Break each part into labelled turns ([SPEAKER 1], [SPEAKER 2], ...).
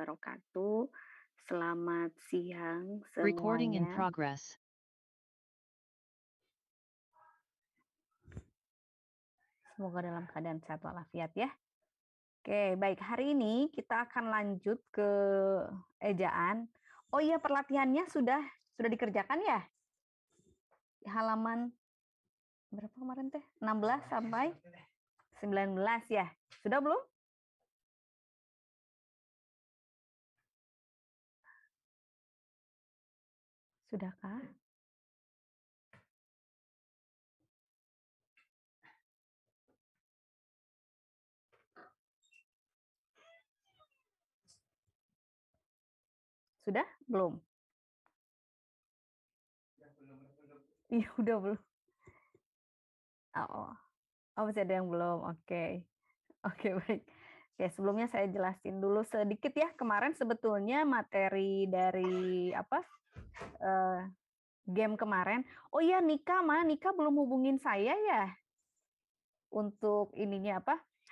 [SPEAKER 1] wabarakatuh. Selamat siang
[SPEAKER 2] Recording in
[SPEAKER 1] semuanya.
[SPEAKER 2] progress.
[SPEAKER 1] Semoga dalam keadaan sehat walafiat ya. Oke, baik. Hari ini kita akan lanjut ke ejaan. Oh iya, pelatihannya sudah dikerjakan ya? Halaman berapa kemarin teh? 16 sampai 19 ya. Sudah belum? Sudahkah? Sudah? Belum? Iya, udah belum. Oh, oh masih ada yang belum. Oke. Oke, baik. Oke, sebelumnya saya jelasin dulu sedikit ya. Kemarin sebetulnya materi dari eh, game kemarin. Oh iya, Nika, mana Nika belum hubungin saya ya untuk ininya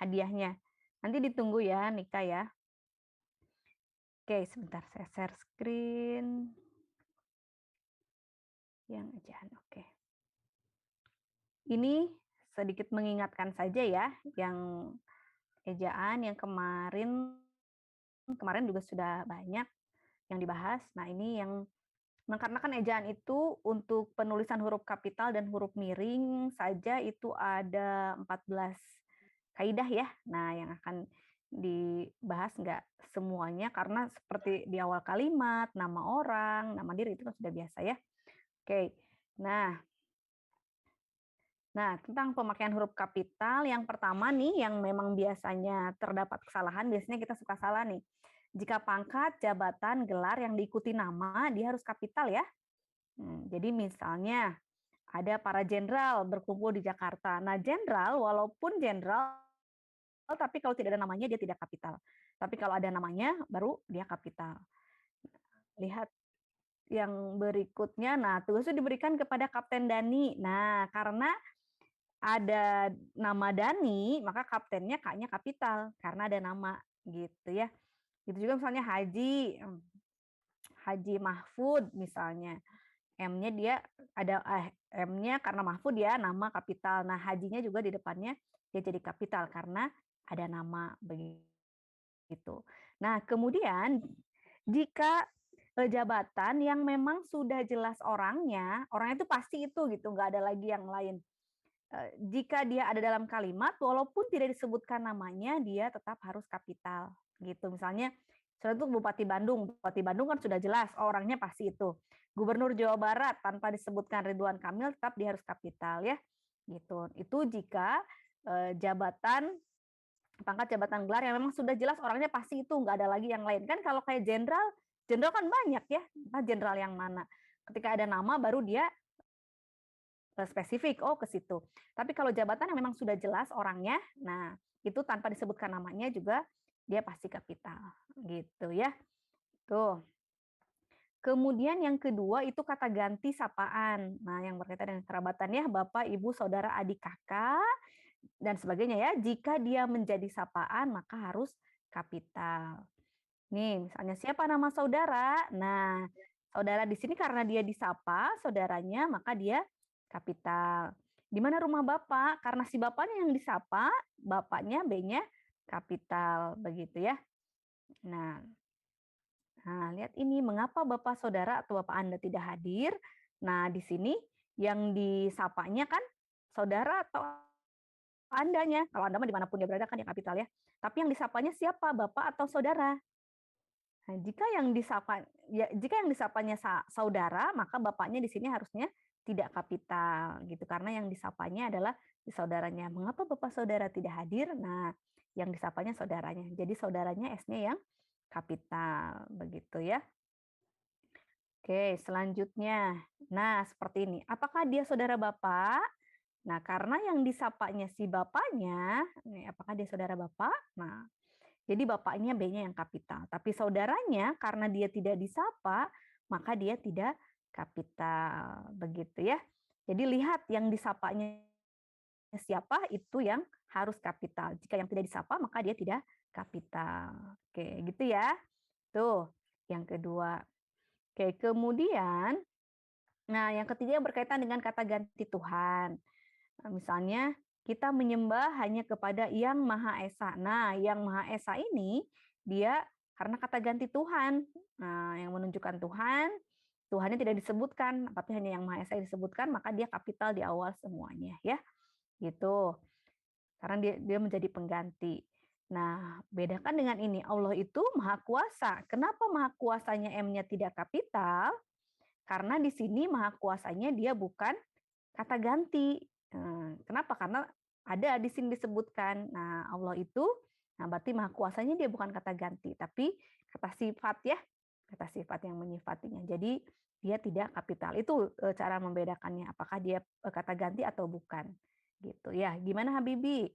[SPEAKER 1] hadiahnya. Nanti ditunggu ya, Nika ya. Oke, sebentar saya share screen yang ejaan. Oke. Ini sedikit mengingatkan saja ya, yang ejaan yang kemarin juga sudah banyak yang dibahas. Nah, ini yang karena kan ejaan itu untuk penulisan huruf kapital dan huruf miring saja itu ada 14 kaidah ya. Nah, yang akan dibahas nggak semuanya karena seperti di awal kalimat, nama orang, nama diri itu kan sudah biasa ya. Oke. Nah, tentang pemakaian huruf kapital, yang pertama nih, yang memang biasanya terdapat kesalahan, biasanya kita suka salah nih. Jika pangkat, jabatan, gelar yang diikuti nama, dia harus kapital ya. Jadi misalnya ada para jenderal berkumpul di Jakarta. Nah, jenderal walaupun jenderal, tapi kalau tidak ada namanya dia tidak kapital. Tapi kalau ada namanya baru dia kapital. Lihat yang berikutnya. Nah, tugas itu diberikan kepada Kapten Dani. Nah, karena ada nama Dani, maka kaptennya K-nya kapital karena ada nama gitu ya. Itu juga misalnya Haji, Haji Mahfud misalnya. M-nya dia ada M-nya karena Mahfud ya nama kapital. Nah, hajinya juga di depannya dia jadi kapital karena ada nama begitu. Nah, kemudian jika jabatan yang memang sudah jelas orangnya itu pasti itu gitu, nggak ada lagi yang lain. Jika dia ada dalam kalimat, walaupun tidak disebutkan namanya, dia tetap harus kapital gitu. Misalnya itu Bupati Bandung kan sudah jelas orangnya pasti itu. Gubernur Jawa Barat tanpa disebutkan Ridwan Kamil tetap dia harus kapital ya. Gitu. Itu jika jabatan pangkat jabatan gelar yang memang sudah jelas orangnya pasti itu, nggak ada lagi yang lain. Kan kalau kayak jenderal, jenderal kan banyak ya. Nah, jenderal yang mana? Ketika ada nama baru dia spesifik, oh ke situ. Tapi kalau jabatan yang memang sudah jelas orangnya, nah itu tanpa disebutkan namanya juga dia pasti kapital, gitu ya. Tuh. Kemudian yang kedua itu kata ganti sapaan. Nah, yang berkaitan dengan kerabatan ya, bapak, ibu, saudara, adik, kakak, dan sebagainya ya. Jika dia menjadi sapaan, maka harus kapital. Nih, misalnya siapa nama saudara? Nah, saudara di sini karena dia disapa, saudaranya, maka dia kapital. Di mana rumah bapak? Karena si bapaknya yang disapa, bapaknya B-nya kapital, begitu ya. Nah, lihat ini, mengapa bapak saudara atau bapak Anda tidak hadir? Nah, di sini yang disapanya kan saudara atau Andanya. Kalau Anda mah dimanapun dia berada kan ya kapital ya. Tapi yang disapanya siapa? Bapak atau saudara? Nah, jika yang disapanya saudara, maka bapaknya di sini harusnya tidak kapital gitu karena yang disapanya adalah saudaranya. Mengapa bapak saudara tidak hadir? Nah, yang disapanya saudaranya. Jadi saudaranya S-nya yang kapital begitu ya. Oke, selanjutnya. Nah, seperti ini. Apakah dia saudara bapak? Nah, karena yang disapanya si bapaknya, nih, apakah dia saudara bapak? Nah, jadi bapaknya B-nya yang kapital. Tapi saudaranya karena dia tidak disapa, maka dia tidak kapital. Begitu ya. Jadi lihat yang disapanya siapa itu yang harus kapital. Jika yang tidak disapa, maka dia tidak kapital. Oke, gitu ya. Tuh, yang kedua. Oke, kemudian, nah yang ketiga berkaitan dengan kata ganti Tuhan. Nah, misalnya kita menyembah hanya kepada Yang Maha Esa. Nah, Yang Maha Esa ini dia karena kata ganti Tuhan. Nah, yang menunjukkan Tuhan, Tuhannya tidak disebutkan, tapi hanya Yang Maha Esa yang disebutkan, maka dia kapital di awal semuanya, ya. Gitu. Karena dia menjadi pengganti. Nah, bedakan dengan ini, Allah itu Maha Kuasa. Kenapa Maha Kuasanya M-nya tidak kapital? Karena di sini Maha Kuasanya dia bukan kata ganti. Kenapa? Karena ada di sini disebutkan. Nah, Allah itu, nah berarti Maha Kuasanya dia bukan kata ganti, tapi kata sifat ya, kata sifat yang menyifatinya. Jadi dia tidak kapital. Itu cara membedakannya. Apakah dia kata ganti atau bukan? Gitu ya. Gimana Habibi?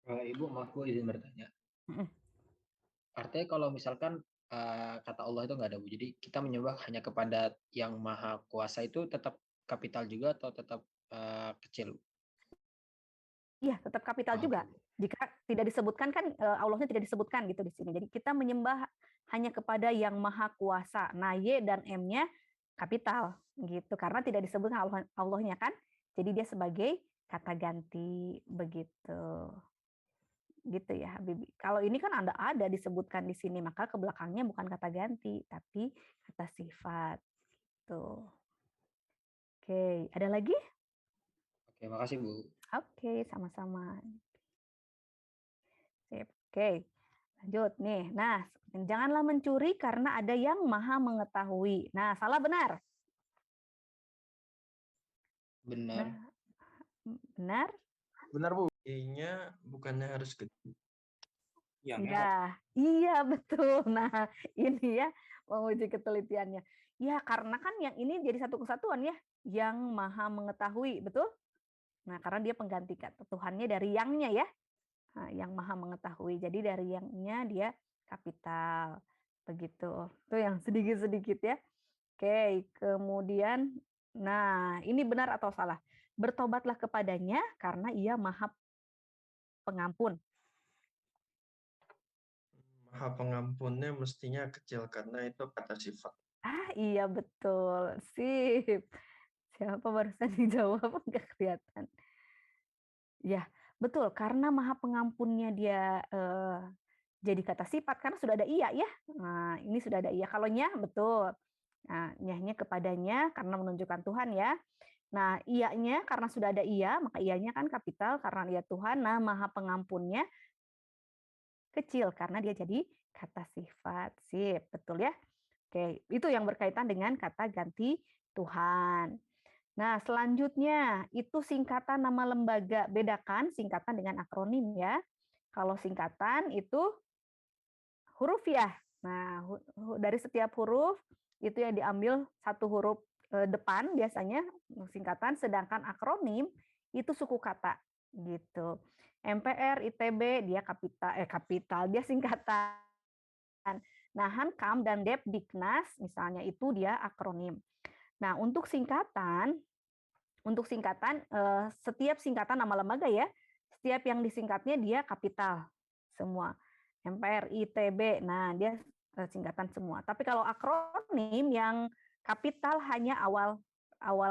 [SPEAKER 2] Ibu, aku izin bertanya. Artinya kalau misalkan kata Allah itu nggak ada, Bu. Jadi kita menyembah hanya kepada Yang Maha Kuasa itu tetap kapital juga atau tetap kecil?
[SPEAKER 1] Iya, tetap kapital
[SPEAKER 2] Oke,
[SPEAKER 1] juga.
[SPEAKER 2] Bu.
[SPEAKER 1] Jika tidak disebutkan kan Allahnya tidak disebutkan gitu di sini. Jadi kita menyembah hanya kepada Yang Maha Kuasa. Nah, Y dan M-nya kapital gitu karena tidak disebutkan Allahnya kan. Jadi dia sebagai kata ganti begitu. Gitu ya, Habibi. Kalau ini kan ada disebutkan di sini, maka ke belakangnya bukan kata ganti, tapi kata sifat. Tuh. Oke, ada lagi?
[SPEAKER 2] Oke, makasih, Bu.
[SPEAKER 1] Oke, sama-sama. Sip. Oke, lanjut nih. Nah, janganlah mencuri karena ada yang maha mengetahui. Nah, salah benar?
[SPEAKER 2] Benar.
[SPEAKER 1] Nah, benar?
[SPEAKER 3] Benar, Bu. I-nya bukannya harus gede.
[SPEAKER 1] Ya, iya betul. Nah, ini ya menguji ketelitiannya. Ya, karena kan yang ini jadi satu kesatuan ya, yang maha mengetahui, betul? Nah, karena dia pengganti kata Tuhannya dari yang-nya ya. Nah, yang maha mengetahui. Jadi dari yang-nya dia kapital. Begitu. Itu yang sedikit-sedikit ya. Oke, kemudian nah, ini benar atau salah? Bertobatlah kepadanya karena ia maha pengampun.
[SPEAKER 3] Maha pengampunnya mestinya kecil karena itu kata sifat.
[SPEAKER 1] Ah, iya betul. Sip. Siapa barusan dijawab enggak kelihatan. Ya, betul. Karena maha pengampunnya dia jadi kata sifat karena sudah ada iya ya. Nah, ini sudah ada iya. Kalau nyah betul. Nah, nyahnya kepadanya karena menunjukkan Tuhan ya. Nah, iyanya karena sudah ada iya, maka iyanya kan kapital karena dia Tuhan. Nah, maha pengampunnya kecil karena dia jadi kata sifat. Sip, betul ya. Oke, itu yang berkaitan dengan kata ganti Tuhan. Nah, selanjutnya itu singkatan nama lembaga. Bedakan singkatan dengan akronim ya. Kalau singkatan itu huruf ya. Nah, dari setiap huruf itu yang diambil satu huruf depan biasanya singkatan, sedangkan akronim itu suku kata gitu. MPR, ITB dia kapital dia singkatan. Nah, Hankam dan Depdiknas misalnya itu dia akronim. Nah, untuk singkatan setiap singkatan nama lembaga ya, setiap yang disingkatnya dia kapital semua. MPR, ITB, nah dia singkatan semua. Tapi kalau akronim yang kapital hanya awal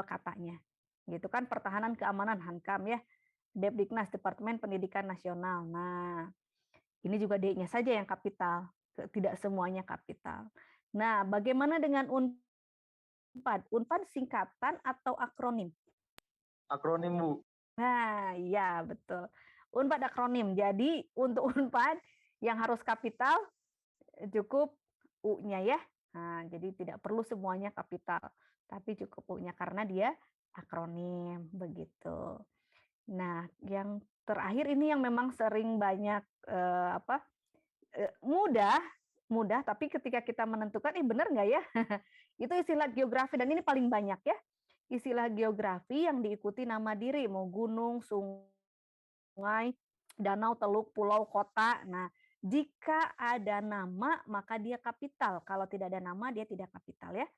[SPEAKER 1] katanya. Gitu kan, Pertahanan Keamanan Hankam ya. Depdiknas Departemen Pendidikan Nasional. Nah, ini juga D-nya saja yang kapital, tidak semuanya kapital. Nah, bagaimana dengan Unpad? Unpad singkatan atau akronim?
[SPEAKER 3] Akronim, Bu.
[SPEAKER 1] Nah, iya betul. Unpad akronim. Jadi untuk Unpad yang harus kapital cukup U-nya ya. Nah, jadi tidak perlu semuanya kapital, tapi cukup U-nya karena dia akronim begitu. Nah, yang terakhir ini yang memang sering banyak mudah, mudah, tapi ketika kita menentukan, benar nggak ya? Itu istilah geografi dan ini paling banyak ya. Istilah geografi yang diikuti nama diri, mau gunung, sungai, danau, teluk, pulau, kota. Nah, jika ada nama, maka dia kapital. Kalau tidak ada nama, dia tidak kapital ya.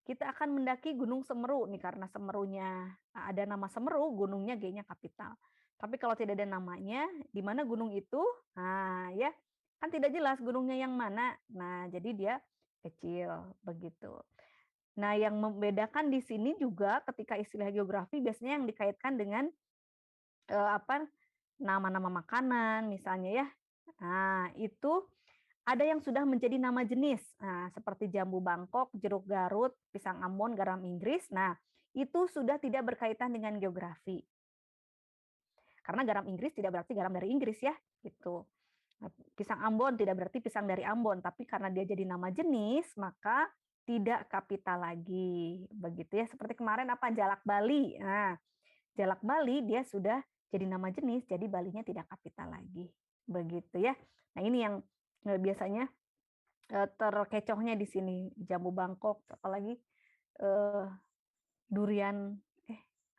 [SPEAKER 1] Kita akan mendaki Gunung Semeru nih karena Semerunya ada nama Semeru, gunungnya G-nya kapital. Tapi kalau tidak ada namanya, di mana gunung itu? Nah, ya Kan tidak jelas gunungnya yang mana. Nah, jadi dia kecil begitu. Nah, yang membedakan di sini juga ketika istilah geografi biasanya yang dikaitkan dengan nama-nama makanan misalnya ya. Nah, itu ada yang sudah menjadi nama jenis. Nah, seperti jambu Bangkok, jeruk Garut, pisang Ambon, garam Inggris. Nah, itu sudah tidak berkaitan dengan geografi. Karena garam Inggris tidak berarti garam dari Inggris ya, gitu. Nah, pisang Ambon tidak berarti pisang dari Ambon, tapi karena dia jadi nama jenis, maka tidak kapital lagi. Begitu ya, seperti kemarin Jalak Bali. Nah, Jalak Bali dia sudah jadi nama jenis, jadi Balinya tidak kapital lagi. Begitu ya. Nah, ini yang biasanya terkecohnya di sini. Jambu Bangkok, apalagi durian,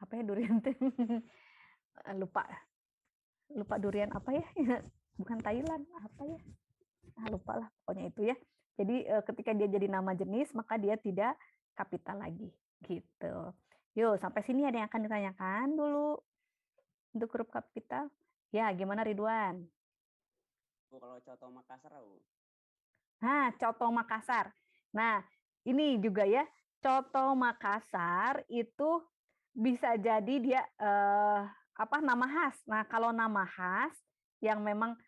[SPEAKER 1] apa ya durian tuh? lupa durian apa ya? Bukan Thailand, apa ya? Lupa lah, pokoknya itu ya. Jadi ketika dia jadi nama jenis, maka dia tidak kapital lagi. Gitu. Yuk, sampai sini ada yang akan ditanyakan dulu untuk huruf kapital. Ya, gimana Ridwan?
[SPEAKER 4] Kalau Coto Makassar,
[SPEAKER 1] Nah, Coto Makassar. Nah, ini juga ya, Coto Makassar itu bisa jadi dia nama khas. Nah, kalau nama khas yang memang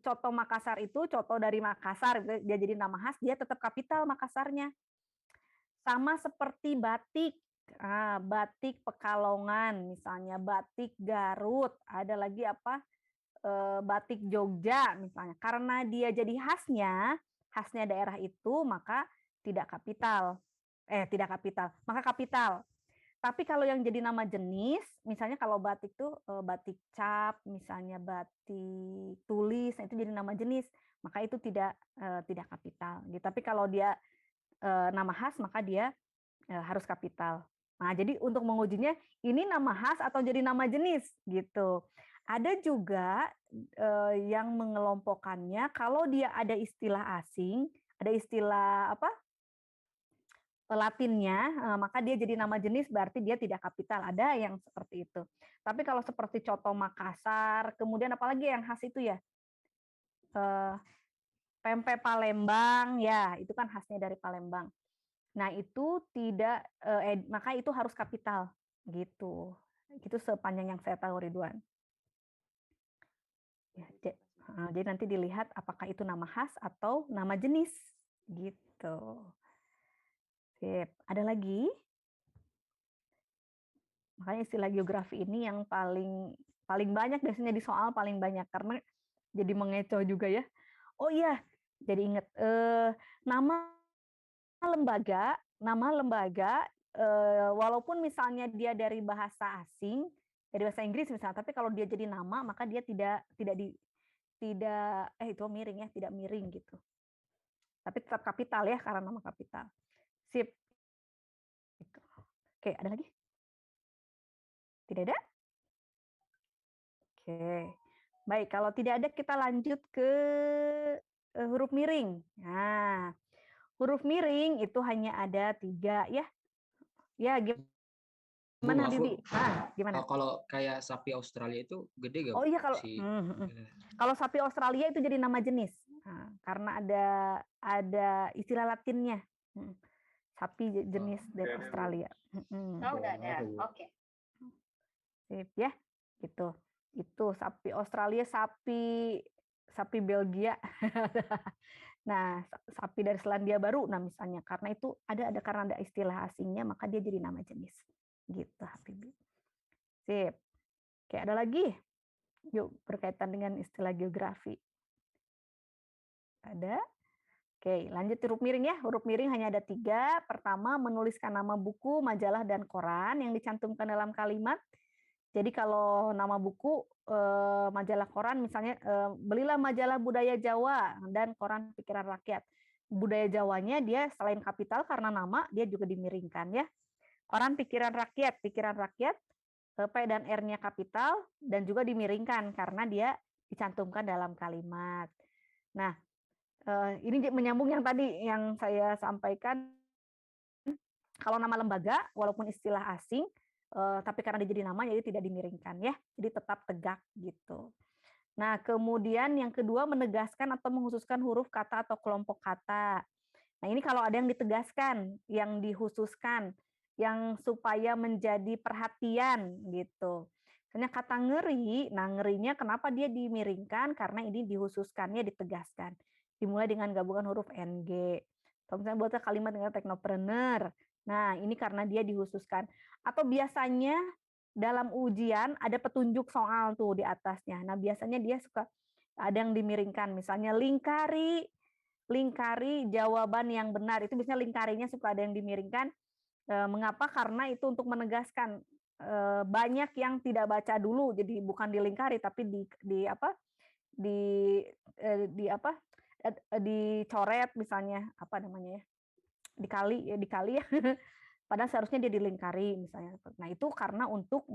[SPEAKER 1] Coto Makassar itu Coto dari Makassar, dia jadi nama khas, dia tetap kapital Makassarnya. Sama seperti batik. Batik Pekalongan misalnya, batik Garut, ada lagi batik Jogja misalnya. Karena dia jadi khasnya daerah itu, maka maka kapital. Tapi kalau yang jadi nama jenis, misalnya kalau batik itu batik cap, misalnya batik tulis, itu jadi nama jenis, maka itu tidak kapital. Gitu. Tapi kalau dia nama khas, maka dia harus kapital. Nah, jadi untuk mengujinya ini nama khas atau jadi nama jenis gitu. Ada juga yang mengelompokkannya kalau dia ada istilah asing, ada istilah Latinnya, maka dia jadi nama jenis berarti dia tidak kapital. Ada yang seperti itu. Tapi kalau seperti Coto Makassar, kemudian apalagi yang khas itu ya, pempek Palembang, ya itu kan khasnya dari Palembang. Nah, itu tidak maka itu harus kapital gitu. Itu sepanjang yang saya tahu Ridwan. Ya, jadi nanti dilihat apakah itu nama khas atau nama jenis gitu. Sip. Ada lagi? Makanya istilah geografi ini yang paling banyak biasanya di soal paling banyak karena jadi mengecoh juga ya. Oh iya, jadi ingat nama lembaga walaupun misalnya dia dari bahasa asing, dari bahasa Inggris misalnya, tapi kalau dia jadi nama maka dia tidak itu miring ya, tidak miring gitu. Tapi tetap kapital ya karena nama kapital. Sip. Gitu. Oke, ada lagi? Tidak ada? Oke. Baik, kalau tidak ada kita lanjut ke huruf miring. Nah, huruf miring itu hanya ada 3 ya. Ya, gimana Bibi? Gimana?
[SPEAKER 2] Kalau kayak sapi Australia itu gede gak?
[SPEAKER 1] Oh iya, kalau sapi Australia itu jadi nama jenis. Nah, karena ada istilah Latinnya. Sapi jenis dari Australia.
[SPEAKER 5] udah ada. Oke.
[SPEAKER 1] Sip ya. Gitu. Itu sapi Australia, sapi Belgia. Nah, sapi dari Selandia Baru, nah misalnya karena itu karena ada istilah asingnya, maka dia jadi nama jenis. Gitu, Habibie. Sip. Oke, ada lagi? Yuk, berkaitan dengan istilah geografi. Ada? Oke, lanjut huruf miring ya. Huruf miring hanya ada 3. Pertama, menuliskan nama buku, majalah, dan koran yang dicantumkan dalam kalimat. Jadi kalau nama buku, majalah koran misalnya, belilah majalah Budaya Jawa dan koran Pikiran Rakyat. Budaya Jawanya dia selain kapital karena nama, dia juga dimiringkan ya. Koran Pikiran Rakyat P dan R-nya kapital dan juga dimiringkan karena dia dicantumkan dalam kalimat. Nah, ini menyambung yang tadi yang saya sampaikan. Kalau nama lembaga, walaupun istilah asing, tapi karena dia jadi nama, jadi tidak dimiringkan ya. Jadi tetap tegak gitu. Nah, kemudian yang kedua menegaskan atau menghususkan huruf kata atau kelompok kata. Nah, ini kalau ada yang ditegaskan, yang dikhususkan, yang supaya menjadi perhatian gitu. Misalnya kata ngeri, nah ngerinya kenapa dia dimiringkan? Karena ini dikhususkannya ditegaskan. Dimulai dengan gabungan huruf NG. Atau misalnya buat kalimat dengan teknopreneur. Nah, ini karena dia dikhususkan. Atau biasanya dalam ujian ada petunjuk soal tuh di atasnya. Nah, biasanya dia suka ada yang dimiringkan. Misalnya lingkari jawaban yang benar. Itu biasanya lingkarinya suka ada yang dimiringkan. Mengapa? Karena itu untuk menegaskan banyak yang tidak baca dulu, jadi bukan dilingkari tapi di apa di apa dicoret misalnya apa namanya ya dikali ya padahal seharusnya dia dilingkari misalnya. Nah itu karena untuk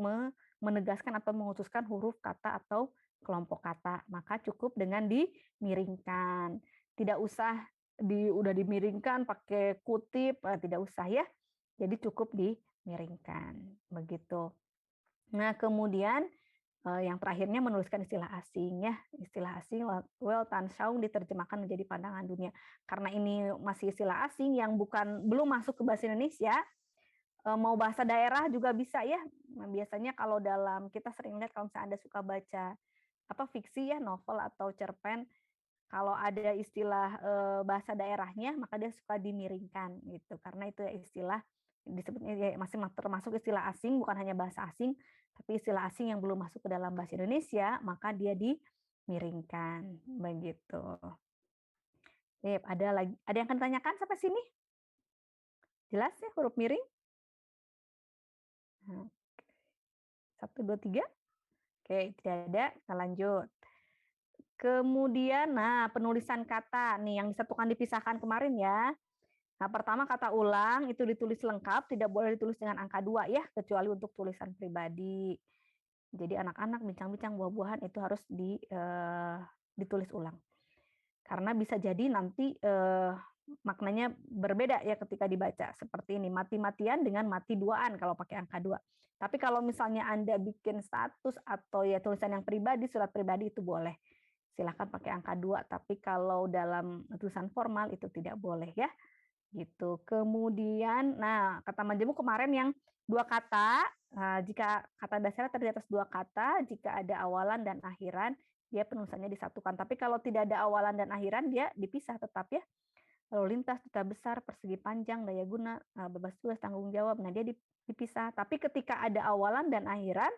[SPEAKER 1] menegaskan atau menghususkan huruf kata atau kelompok kata, maka cukup dengan dimiringkan. Tidak usah udah dimiringkan pakai kutip, tidak usah ya. Jadi cukup dimiringkan begitu. Nah kemudian yang terakhirnya menuliskan istilah asing ya. Istilah asing Weltanschauung diterjemahkan menjadi pandangan dunia. Karena ini masih istilah asing yang belum masuk ke bahasa Indonesia, mau bahasa daerah juga bisa ya. Nah, biasanya kalau kita sering lihat kalau misalnya Anda suka baca fiksi ya, novel atau cerpen, kalau ada istilah bahasa daerahnya maka dia suka dimiringkan gitu. Karena itu ya istilah disebutnya ya masih termasuk istilah asing, bukan hanya bahasa asing, tapi istilah asing yang belum masuk ke dalam bahasa Indonesia, maka dia dimiringkan begitu. Ada yang akan tanyakan sampai sini? Jelas ya huruf miring? 1, 2, 3. Oke, tidak ada, kita lanjut. Kemudian, penulisan kata nih yang disatukan dipisahkan kemarin ya. Nah, pertama kata ulang itu ditulis lengkap, tidak boleh ditulis dengan angka 2 ya, kecuali untuk tulisan pribadi. Jadi anak-anak bincang-bincang buah-buahan itu harus ditulis ulang. Karena bisa jadi nanti maknanya berbeda ya ketika dibaca. Seperti ini, mati-matian dengan mati duaan kalau pakai angka 2. Tapi kalau misalnya Anda bikin status atau ya tulisan yang pribadi, surat pribadi itu boleh. Silahkan pakai angka 2, tapi kalau dalam tulisan formal itu tidak boleh ya. Gitu. Kemudian, kata majemuk kemarin yang 2 kata, jika kata dasarnya terdiri atas 2 kata, jika ada awalan dan akhiran, dia penulisannya disatukan. Tapi kalau tidak ada awalan dan akhiran, dia dipisah tetap ya. Lalu lintas, duta besar, persegi panjang, daya guna, bebas tugas, tanggung jawab, nah dia dipisah. Tapi ketika ada awalan dan akhiran,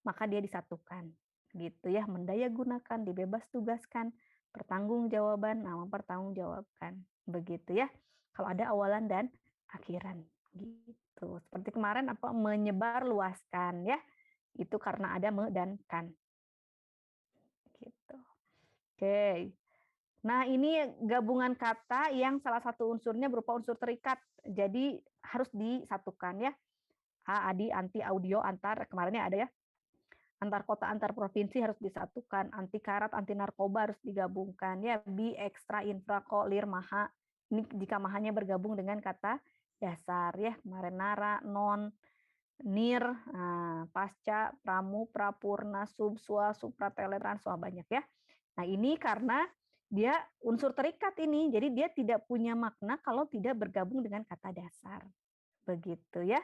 [SPEAKER 1] maka dia disatukan. Gitu ya, mendaya gunakan, dibebas tugaskan, pertanggungjawaban, mempertanggungjawabkan. Begitu ya. Kalau ada awalan dan akhiran gitu. Seperti kemarin menyebar luaskan ya. Itu karena ada me dan kan. Gitu. Oke. Nah, ini gabungan kata yang salah satu unsurnya berupa unsur terikat. Jadi harus disatukan ya. Adi, anti, audio, antar, kemarinnya ada ya. Antar kota, antar provinsi harus disatukan. Anti karat, anti narkoba harus digabungkan. Ya, bi, ekstra, infra, ko, lir, maha. Ini jika mahanya bergabung dengan kata dasar ya. Kemarin nara, non, nir, pasca, pramu, prapurna, sub, swa, supra, tele, transwa, banyak ya. Nah ini karena dia unsur terikat ini. Jadi dia tidak punya makna kalau tidak bergabung dengan kata dasar. Begitu ya.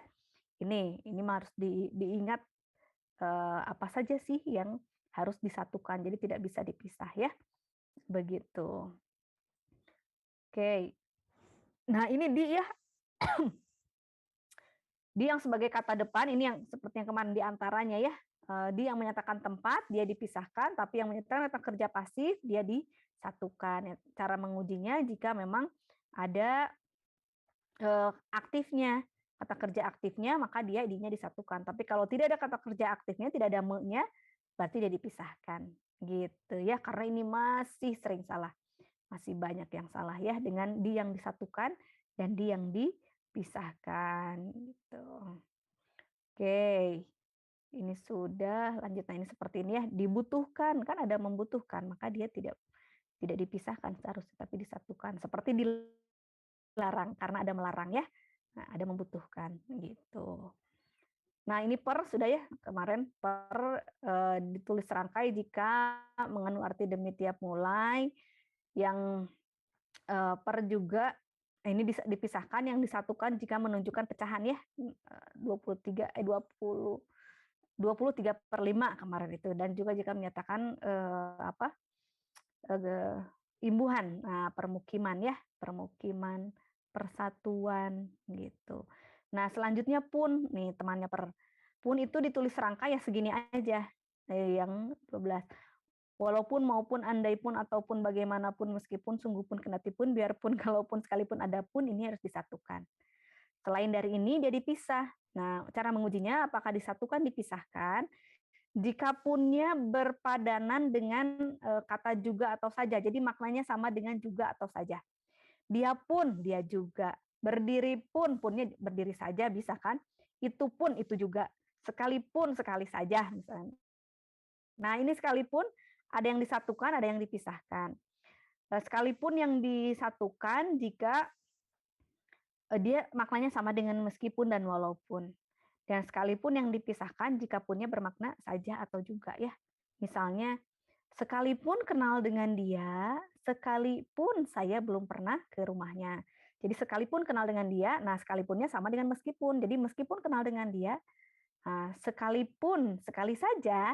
[SPEAKER 1] Ini harus diingat apa saja sih yang harus disatukan. Jadi tidak bisa dipisah ya. Begitu. Oke. Nah, ini dia dia yang sebagai kata depan, ini yang seperti yang kemarin diantaranya ya. Dia yang menyatakan tempat, dia dipisahkan, tapi yang menyatakan kata kerja pasif, dia disatukan. Cara mengujinya jika memang ada aktifnya, kata kerja aktifnya, maka dia ininya disatukan. Tapi kalau tidak ada kata kerja aktifnya, tidak ada me-nya, berarti dia dipisahkan. Gitu ya, karena ini masih sering salah. Masih banyak yang salah ya dengan di yang disatukan dan di yang dipisahkan gitu. Oke. Ini sudah, lanjut. Nah, ini seperti ini ya, dibutuhkan, kan ada membutuhkan, maka dia tidak dipisahkan seharusnya tapi disatukan. Seperti dilarang karena ada melarang ya. Nah, ada membutuhkan gitu. Nah, ini per sudah ya, kemarin per ditulis serangkai jika mengandung arti demi tiap mulai, yang per juga ini dipisahkan, yang disatukan jika menunjukkan pecahan ya, 23 23/5 kemarin itu, dan juga jika menyatakan imbuhan, permukiman ya, permukiman, persatuan gitu. Nah, selanjutnya pun, nih temannya pun itu ditulis serangkai ya segini aja, yang 12. Walaupun, maupun, andai pun, ataupun, bagaimanapun, meskipun, sungguh pun, kendati pun, biarpun, kalaupun, sekalipun, adapun, ini harus disatukan. Selain dari ini, dia dipisah. Nah, cara mengujinya apakah disatukan, dipisahkan, jika punnya berpadanan dengan kata juga atau saja. Jadi maknanya sama dengan juga atau saja. Dia pun, dia juga. Berdiri pun, punnya berdiri saja, bisa kan? Itu pun, itu juga. Sekalipun, sekali saja, misalnya. Nah, ini sekalipun ada yang disatukan, ada yang dipisahkan. Sekalipun yang disatukan jika dia maknanya sama dengan meskipun dan walaupun. Dan sekalipun yang dipisahkan jika punnya bermakna saja atau juga ya. Misalnya, sekalipun kenal dengan dia, sekalipun saya belum pernah ke rumahnya. Jadi sekalipun kenal dengan dia, nah sekalipunnya sama dengan meskipun. Jadi meskipun kenal dengan dia, sekalipun, sekali saja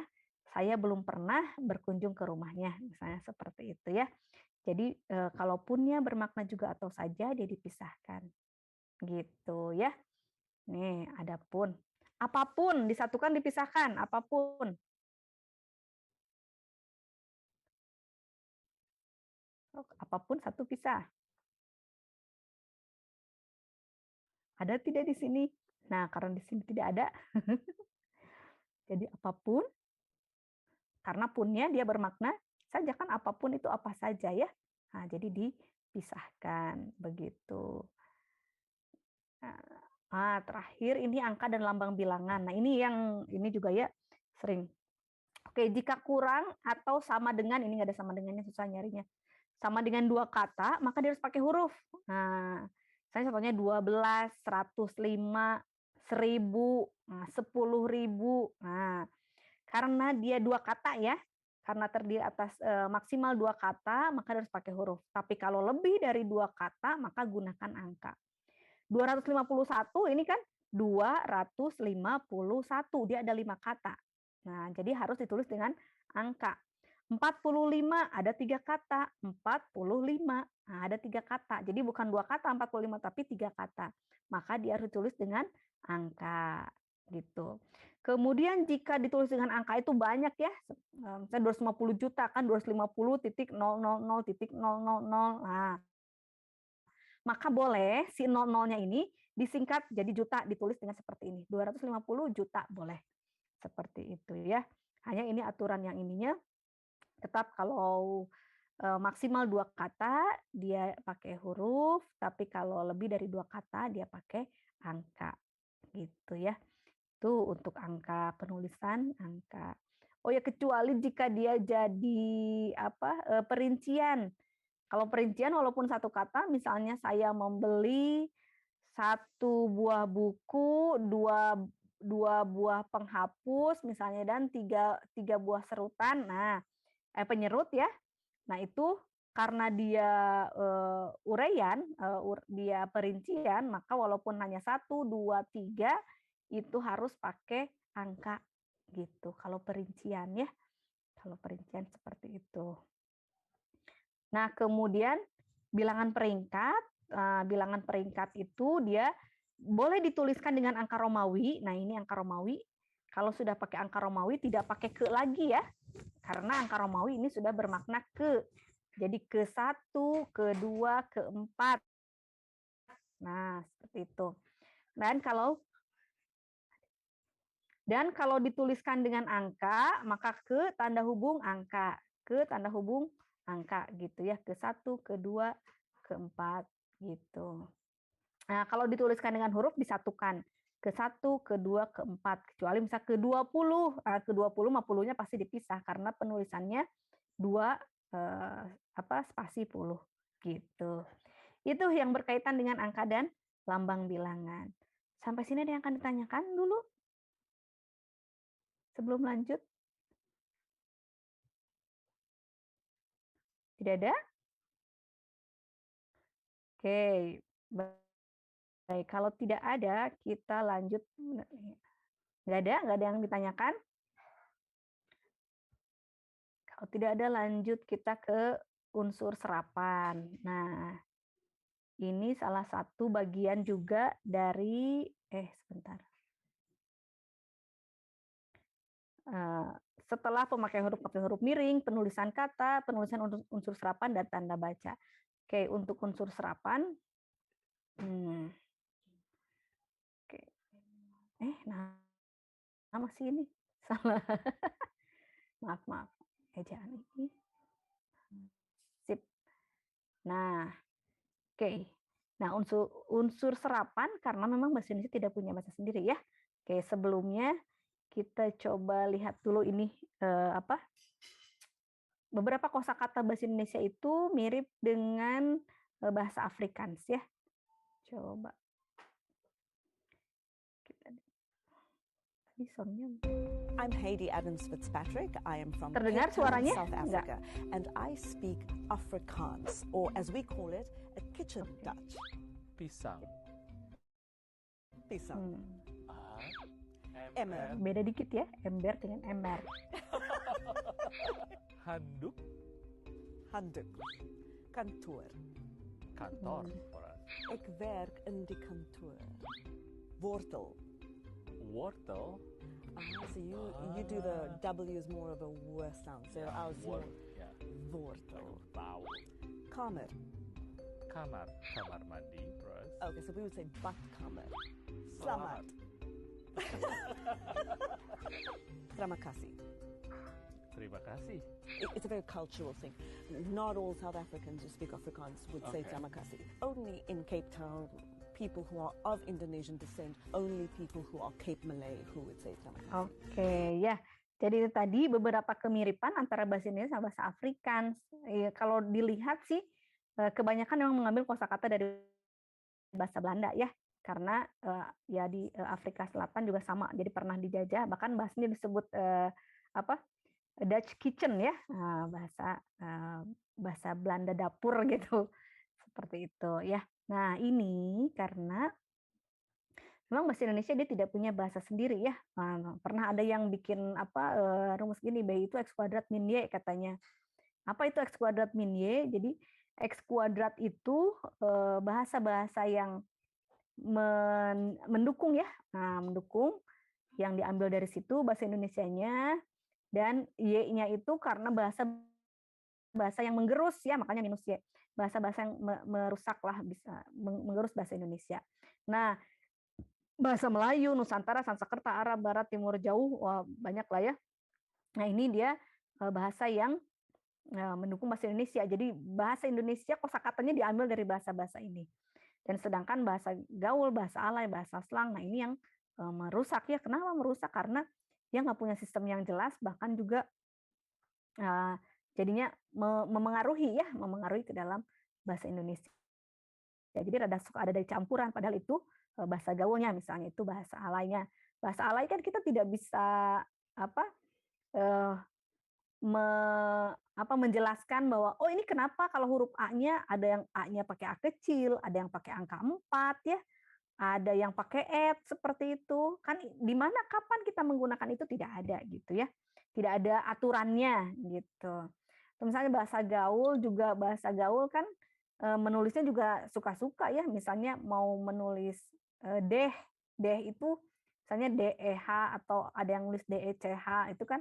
[SPEAKER 1] saya belum pernah berkunjung ke rumahnya. Misalnya seperti itu ya. Jadi kalaupunnya bermakna juga atau saja, dia dipisahkan. Gitu ya. Nih, ada pun. Apapun disatukan, dipisahkan, apapun. Apapun satu pisah. Ada tidak di sini? Nah, karena di sini tidak ada. Jadi apapun, karena punnya dia bermakna saja kan, apapun itu apa saja ya. Nah, jadi dipisahkan begitu. Nah, terakhir ini angka dan lambang bilangan. Nah, ini juga ya sering. Oke, jika kurang atau sama dengan, ini nggak ada sama dengannya, susah nyarinya. Sama dengan 2 kata, maka dia harus pakai huruf. Nah, saya contohnya 12, 105, 1000, 10.000. Nah, karena dia 2 kata ya, karena terdiri atas maksimal 2 kata, maka dia harus pakai huruf. Tapi kalau lebih dari 2 kata, maka gunakan angka. 251 ini kan 251, dia ada 5 kata. Nah, jadi harus ditulis dengan angka. 45 ada 3 kata, 45. Nah, ada 3 kata. Jadi bukan 2 kata 45 tapi 3 kata. Maka dia harus ditulis dengan angka gitu. Kemudian jika ditulis dengan angka itu banyak ya. Misalnya 250 juta kan 250.000.000. Nah, maka boleh si 00-nya ini disingkat jadi juta, ditulis dengan seperti ini. 250 juta boleh. Seperti itu ya. Hanya ini aturan yang ininya tetap kalau maksimal 2 kata dia pakai huruf, tapi kalau lebih dari 2 kata dia pakai angka. Gitu ya. Itu untuk angka penulisan, angka. Oh ya, kecuali jika dia jadi perincian. Kalau perincian walaupun satu kata, misalnya saya membeli 1 buah buku, 2 buah penghapus misalnya, dan 3 buah serutan. Nah, penyerut ya. Nah, itu karena dia uraian, dia perincian, maka walaupun hanya 1, 2, 3 itu harus pakai angka gitu. Kalau perincian ya. Kalau perincian seperti itu. Nah, kemudian bilangan peringkat itu dia boleh dituliskan dengan angka Romawi. Nah, ini angka Romawi. Kalau sudah pakai angka Romawi tidak pakai ke lagi ya. Karena angka Romawi ini sudah bermakna ke. Jadi ke-1, ke-2, ke-4. Nah, seperti itu. Dan kalau dituliskan dengan angka, maka ke tanda hubung angka. Ke tanda hubung angka gitu ya, ke-1, ke-2, ke-4 gitu. Nah, kalau dituliskan dengan huruf disatukan ke-1, ke-2, ke-4, kecuali misal ke-20, ke-20 mah puluhnya pasti dipisah karena penulisannya 2 spasi puluh gitu. Itu yang berkaitan dengan angka dan lambang bilangan. Sampai sini ada yang akan ditanyakan dulu? sebelum lanjut? Tidak ada? Oke, baik. Kalau tidak ada, kita lanjut. Nggak ada yang ditanyakan? Kalau tidak ada, lanjut kita ke unsur serapan. Nah, ini salah satu bagian juga dari, sebentar. Setelah pemakaian huruf pakai huruf miring, penulisan kata, penulisan unsur serapan, dan tanda baca. Oke, untuk unsur serapan, oke. Masih ini salah. maaf, ejaan ini. Sip. Nah, oke. Nah, unsur serapan karena memang bahasa Indonesia tidak punya bahasa sendiri ya. Oke, sebelumnya kita coba lihat dulu ini beberapa kosakata bahasa Indonesia itu mirip dengan bahasa Afrikaans ya. Coba.
[SPEAKER 6] I'm Heidi Adams Fitzpatrick. I am from
[SPEAKER 1] Terdengar
[SPEAKER 6] Cape Town,
[SPEAKER 1] suaranya?
[SPEAKER 6] South Africa, and I speak Afrikaans, or as we call it, a kitchen Dutch.
[SPEAKER 7] Pisang.
[SPEAKER 6] Emmer.
[SPEAKER 1] Beda dikit ya, ember dengan ember.
[SPEAKER 7] Handuk.
[SPEAKER 6] Handuk. Kantoor.
[SPEAKER 7] Kantor. For us.
[SPEAKER 6] Ik werk in die kantoor. Wortel.
[SPEAKER 7] Wortel.
[SPEAKER 6] So you do the W is more of a W sound. So I was more
[SPEAKER 7] Yeah.
[SPEAKER 6] wortel.
[SPEAKER 7] Vowel.
[SPEAKER 6] Kamer.
[SPEAKER 7] Kamar. Kamar mandi. Terus.
[SPEAKER 6] Okay, so we would say badkamer. Selamat. Terima kasih.
[SPEAKER 7] Terima kasih.
[SPEAKER 6] It's a very cultural thing. Not all South Africans who speak Afrikaans would say terima kasih. Only in Cape Town, people who are of Indonesian descent, only people who are Cape Malay who would say terima kasih.
[SPEAKER 1] Oke, ya. Jadi itu tadi beberapa kemiripan antara bahasa Indonesia sama bahasa Afrikaans. Ya, kalau dilihat sih kebanyakan memang mengambil kosakata dari bahasa Belanda ya. Karena ya di Afrika Selatan juga sama. Jadi pernah dijajah, bahkan bahasanya disebut Dutch kitchen ya, bahasa Belanda dapur gitu, seperti itu ya. Nah ini karena memang bahasa Indonesia dia tidak punya bahasa sendiri ya. Pernah ada yang bikin rumus gini, B itu X kuadrat min Y katanya. Apa itu X kuadrat min Y? Jadi X kuadrat itu bahasa-bahasa yang mendukung ya, mendukung yang diambil dari situ bahasa Indonesianya, dan Y-nya itu karena bahasa yang menggerus ya, makanya minus Y. Bahasa-bahasa yang merusak lah, bisa menggerus bahasa Indonesia. Nah, bahasa Melayu, Nusantara, Sanskerta, Arab, Barat, Timur, Jauh, wah, banyak lah ya. Nah, ini dia bahasa yang mendukung bahasa Indonesia. Jadi bahasa Indonesia kosakatanya diambil dari bahasa-bahasa ini. Dan sedangkan bahasa gaul, bahasa alay, bahasa slang, nah ini yang merusak ya. Kenapa merusak? Karena dia nggak punya sistem yang jelas, bahkan juga jadinya memengaruhi ke dalam bahasa Indonesia. Ya, jadi ada dari campuran, padahal itu bahasa gaulnya misalnya, itu bahasa alaynya. Bahasa alay kan kita tidak bisa menjelaskan bahwa oh ini kenapa kalau huruf A-nya ada yang A-nya pakai A kecil, ada yang pakai angka 4 ya, ada yang pakai @ seperti itu. Kan di mana kapan kita menggunakan itu tidak ada gitu ya. Tidak ada aturannya gitu. Misalnya bahasa gaul kan menulisnya juga suka-suka ya. Misalnya mau menulis deh itu misalnya DEH atau ada yang nulis DECH itu kan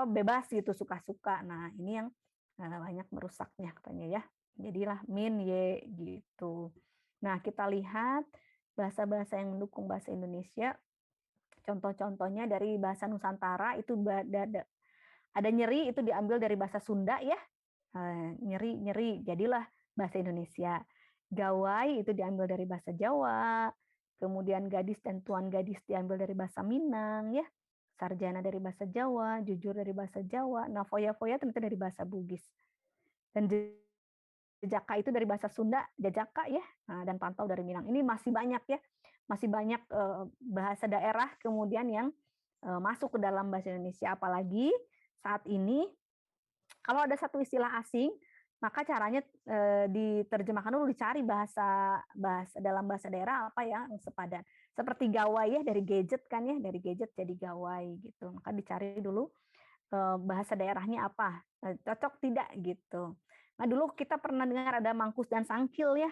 [SPEAKER 1] bebas gitu, suka-suka. Nah, ini yang banyak merusaknya katanya ya. Jadilah min Y gitu. Nah, kita lihat bahasa-bahasa yang mendukung bahasa Indonesia. Contoh-contohnya dari bahasa Nusantara itu ada nyeri, itu diambil dari bahasa Sunda ya. Nyeri jadilah bahasa Indonesia. Gawai itu diambil dari bahasa Jawa. Kemudian gadis dan tuan gadis diambil dari bahasa Minang ya. Sarjana dari bahasa Jawa, jujur dari bahasa Jawa, nah foya-foya ternyata dari bahasa Bugis. Dan jejaka itu dari bahasa Sunda, jajaka ya, dan pantau dari Minang. Ini masih banyak ya, masih banyak bahasa daerah kemudian yang masuk ke dalam bahasa Indonesia, apalagi saat ini kalau ada satu istilah asing, maka caranya diterjemahkan dulu, dicari bahasa dalam bahasa daerah apa ya yang sepadan. Seperti gawai ya, dari gadget kan ya, dari gadget jadi gawai gitu. Maka dicari dulu bahasa daerahnya apa, cocok tidak gitu. Nah dulu kita pernah dengar ada mangkus dan sangkil ya.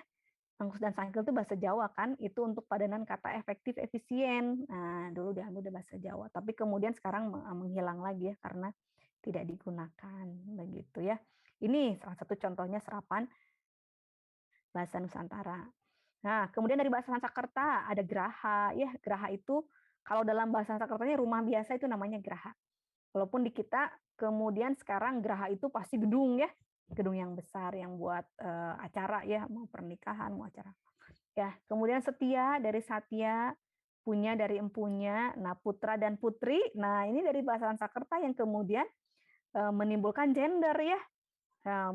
[SPEAKER 1] Mangkus dan sangkil itu bahasa Jawa kan, itu untuk padanan kata efektif, efisien. Nah dulu diambil dari bahasa Jawa, tapi kemudian sekarang menghilang lagi ya karena tidak digunakan begitu ya. Ini salah satu contohnya serapan bahasa Nusantara. Nah, kemudian dari bahasa Sanskerta ada geraha ya. Geraha itu kalau dalam bahasa Sanskertanya rumah biasa itu namanya geraha. Walaupun di kita kemudian sekarang geraha itu pasti gedung ya. Gedung yang besar yang buat acara ya, mau pernikahan, mau acara. Ya, kemudian setia dari satya, punya dari empunya, nah putra dan putri. Nah, ini dari bahasa Sanskerta yang kemudian menimbulkan gender ya. Nah,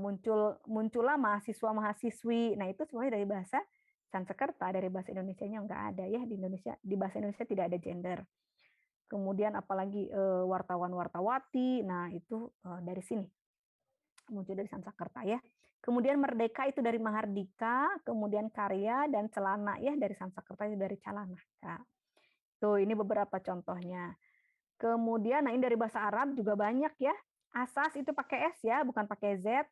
[SPEAKER 1] muncullah mahasiswa-mahasiswi. Nah, itu semuanya dari bahasa Sanskerta, dari bahasa Indonesianya nggak ada ya. Di Indonesia, di bahasa Indonesia tidak ada gender. Kemudian apalagi wartawan-wartawati. Nah, itu dari sini. Muncul dari Sanskerta ya. Kemudian merdeka itu dari mahardika, kemudian karya dan celana ya, dari Sanskerta itu dari calana. Nah, tuh ini beberapa contohnya. Kemudian nah ini dari bahasa Arab juga banyak ya. Asas itu pakai S ya, bukan pakai Z.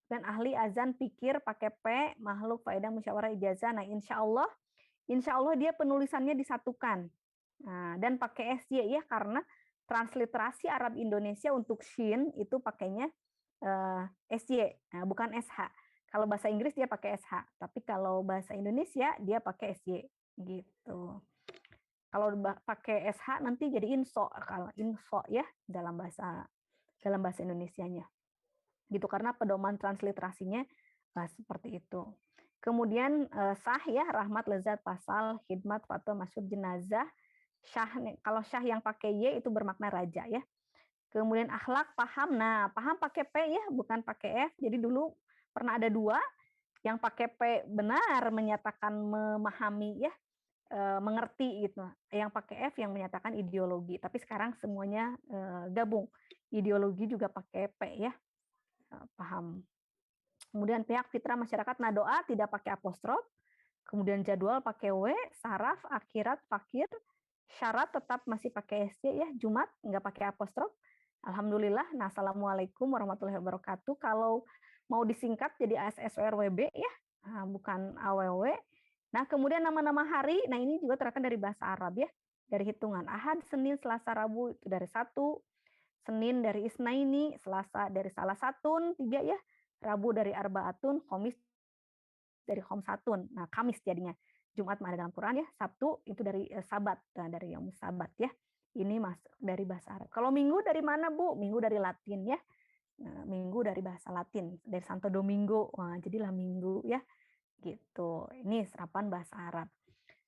[SPEAKER 1] Dan ahli, azan, pikir pakai P, makhluk, faedah, musyawarah, ijazah. Nah, insya Allah dia penulisannya disatukan. Nah, dan pakai SY ya, karena transliterasi Arab Indonesia untuk Shin itu pakainya SY, nah, bukan SH. Kalau bahasa Inggris dia pakai SH, tapi kalau bahasa Indonesia dia pakai SY gitu. Kalau pakai SH nanti jadi inso, kalau info ya dalam bahasa Indonesianya. Gitu karena pedoman transliterasinya seperti itu. Kemudian sah ya, rahmat, lezat, pasal, khidmat, fatwa, masyhur, jenazah. Syah, kalau syah yang pakai Y itu bermakna raja ya. Kemudian akhlak, paham. Nah, paham pakai P ya, bukan pakai F. Jadi dulu pernah ada dua, yang pakai P benar menyatakan memahami ya, mengerti gitu. Yang pakai F yang menyatakan ideologi. Tapi sekarang semuanya gabung. Ideologi juga pakai P ya. Paham. Kemudian pihak fitrah masyarakat, nah doa tidak pakai apostrof. Kemudian jadwal pakai W, saraf, akhirat, fakir. Syarat tetap masih pakai SC ya, Jumat nggak pakai apostrof. Alhamdulillah. Nah, assalamualaikum warahmatullahi wabarakatuh. Kalau mau disingkat jadi ASSWRWB ya, bukan AWW. Nah, kemudian nama-nama hari, nah ini juga terangkan dari bahasa Arab ya, dari hitungan Ahad, Senin, Selasa, Rabu itu dari 1, Senin dari Isnaini, Selasa dari salah satun 3 ya, Rabu dari Arbaatun, Khamis dari Khomsatun. Nah, Kamis jadinya. Jumat ada dalam Quran ya, Sabtu itu dari Sabat, nah, dari Yaum Sabat ya. Ini masuk dari bahasa Arab. Kalau Minggu dari mana, Bu? Minggu dari Latin ya. Nah, Minggu dari bahasa Latin, dari Santo Domingo. Nah, jadilah Minggu ya. Gitu. Ini serapan bahasa Arab.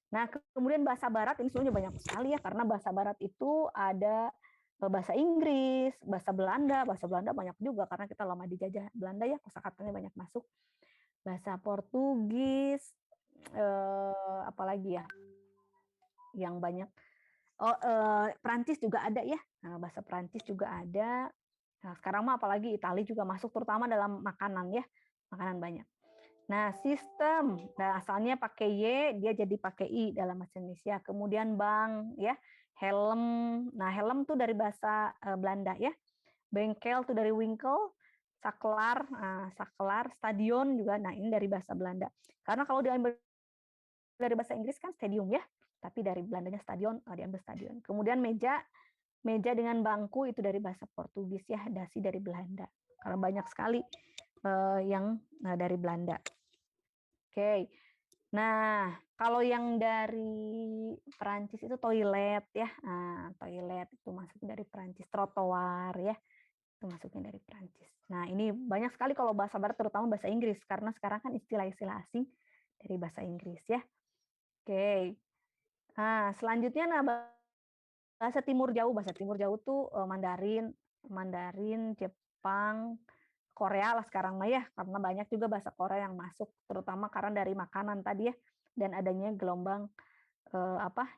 [SPEAKER 1] Nah, kemudian bahasa Barat ini sebenarnya banyak sekali ya, karena bahasa Barat itu ada bahasa Inggris, bahasa Belanda banyak juga karena kita lama dijajah Belanda ya, kosakatanya banyak masuk. Bahasa Portugis, apalagi ya yang banyak. Prancis juga ada ya. Nah, bahasa Prancis juga ada. Nah, sekarang mah apalagi Italia juga masuk, terutama dalam makanan ya. Makanan banyak. Nah, sistem. Nah, asalnya pakai Y, dia jadi pakai I dalam bahasa Indonesia. Kemudian bank ya. Helm. Nah, helm tuh dari bahasa Belanda ya. Bengkel tuh dari winkel. Saklar, saklar, stadion juga. Nah, ini dari bahasa Belanda. Karena kalau diambil dari bahasa Inggris kan stadium ya. Tapi dari Belandanya stadion, diambil stadion. Kemudian meja dengan bangku itu dari bahasa Portugis ya, dasi dari Belanda. Karena banyak sekali yang dari Belanda. Oke. Nah, kalau yang dari Perancis itu toilet ya. Nah, toilet itu masuknya dari Perancis, trotoar ya. Itu masuknya dari Perancis. Nah, ini banyak sekali kalau bahasa Barat, terutama bahasa Inggris, karena sekarang kan istilah-istilah asing dari bahasa Inggris ya. Oke. Nah, selanjutnya bahasa Timur Jauh tuh Mandarin, Jepang, Korea lah sekarang mah ya, karena banyak juga bahasa Korea yang masuk, terutama karena dari makanan tadi ya, dan adanya gelombang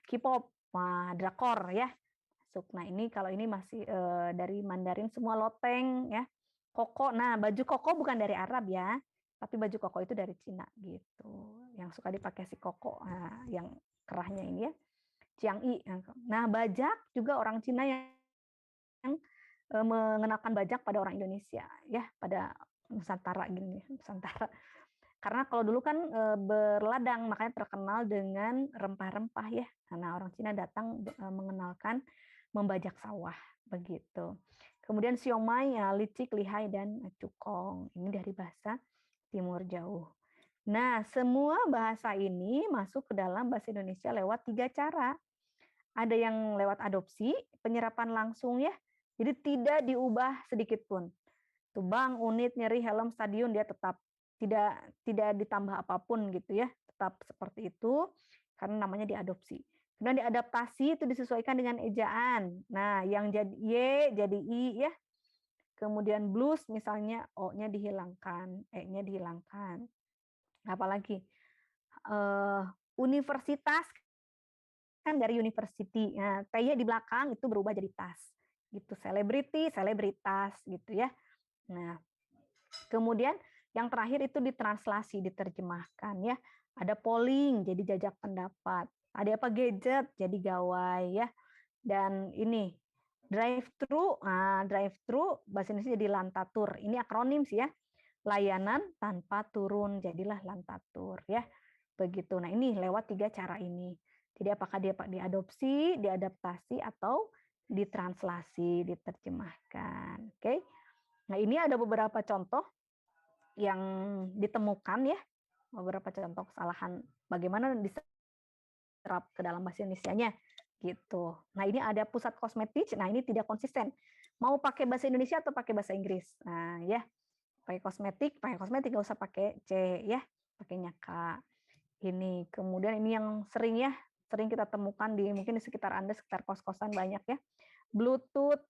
[SPEAKER 1] K-pop, drakor ya, masuk. Nah, ini kalau ini masih dari Mandarin semua, loteng ya. Koko. Nah, baju koko bukan dari Arab ya, tapi baju koko itu dari Cina gitu. Yang suka dipakai si koko, nah, yang kerahnya ini ya. Ciang'i. Nah, bajak juga orang Cina yang mengenalkan bajak pada orang Indonesia ya, pada Nusantara gini, Nusantara. Karena kalau dulu kan berladang, makanya terkenal dengan rempah-rempah ya. Nah, orang Cina datang mengenalkan membajak sawah begitu. Kemudian siomay, ya, licik, lihai, dan cukong. Ini dari bahasa Timur Jauh. Nah, semua bahasa ini masuk ke dalam bahasa Indonesia lewat 3 cara. Ada yang lewat adopsi, penyerapan langsung ya. Jadi tidak diubah sedikit pun. Tuh bank, unit, nyeri, helm, stadion dia tetap tidak ditambah apapun gitu ya. Tetap seperti itu karena namanya diadopsi. Kemudian diadaptasi itu disesuaikan dengan ejaan. Nah, yang jadi Y jadi I ya. Kemudian blues misalnya O-nya dihilangkan, E-nya dihilangkan. Apalagi universitas kan dari university. Nah, T-nya di belakang itu berubah jadi tas. Gitu, selebriti, selebritas gitu ya. Nah, kemudian yang terakhir itu ditranslasi, diterjemahkan ya. Ada polling jadi jajak pendapat. Ada apa gadget jadi gawai ya. Dan ini drive thru, drive thru bahasa Indonesia jadi lantatur. Ini akronim sih ya. Layanan tanpa turun jadilah lantatur ya. Begitu. Nah, ini lewat 3 cara ini. Jadi apakah dia diadopsi, diadaptasi atau ditranslasi, diterjemahkan. Oke. Nah, ini ada beberapa contoh yang ditemukan ya, beberapa contoh kesalahan bagaimana diserap ke dalam bahasa Indonesianya gitu. Nah, ini ada pusat kosmetik. Nah, ini tidak konsisten. Mau pakai bahasa Indonesia atau pakai bahasa Inggris. Nah, ya. Pakai kosmetik nggak usah pakai C ya, pakainya K. Ini kemudian ini yang sering kita temukan mungkin di sekitar Anda, sekitar kos-kosan banyak ya. Bluetooth,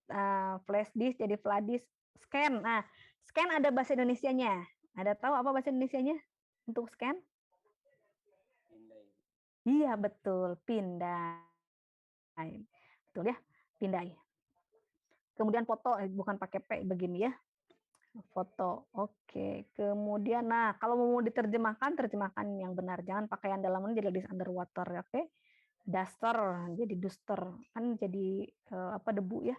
[SPEAKER 1] flash disk jadi flash disk, scan. Nah, scan ada bahasa Indonesianya. Ada tahu apa bahasa Indonesianya untuk scan? Iya, betul, pindai. Betul ya, pindai. Kemudian foto bukan pakai P begini ya. Foto. Oke. Kemudian nah, kalau mau diterjemahkan, terjemahkan yang benar. Jangan pakai yang dalam jadi ladies underwater, oke? Duster jadi duster. Kan jadi debu ya.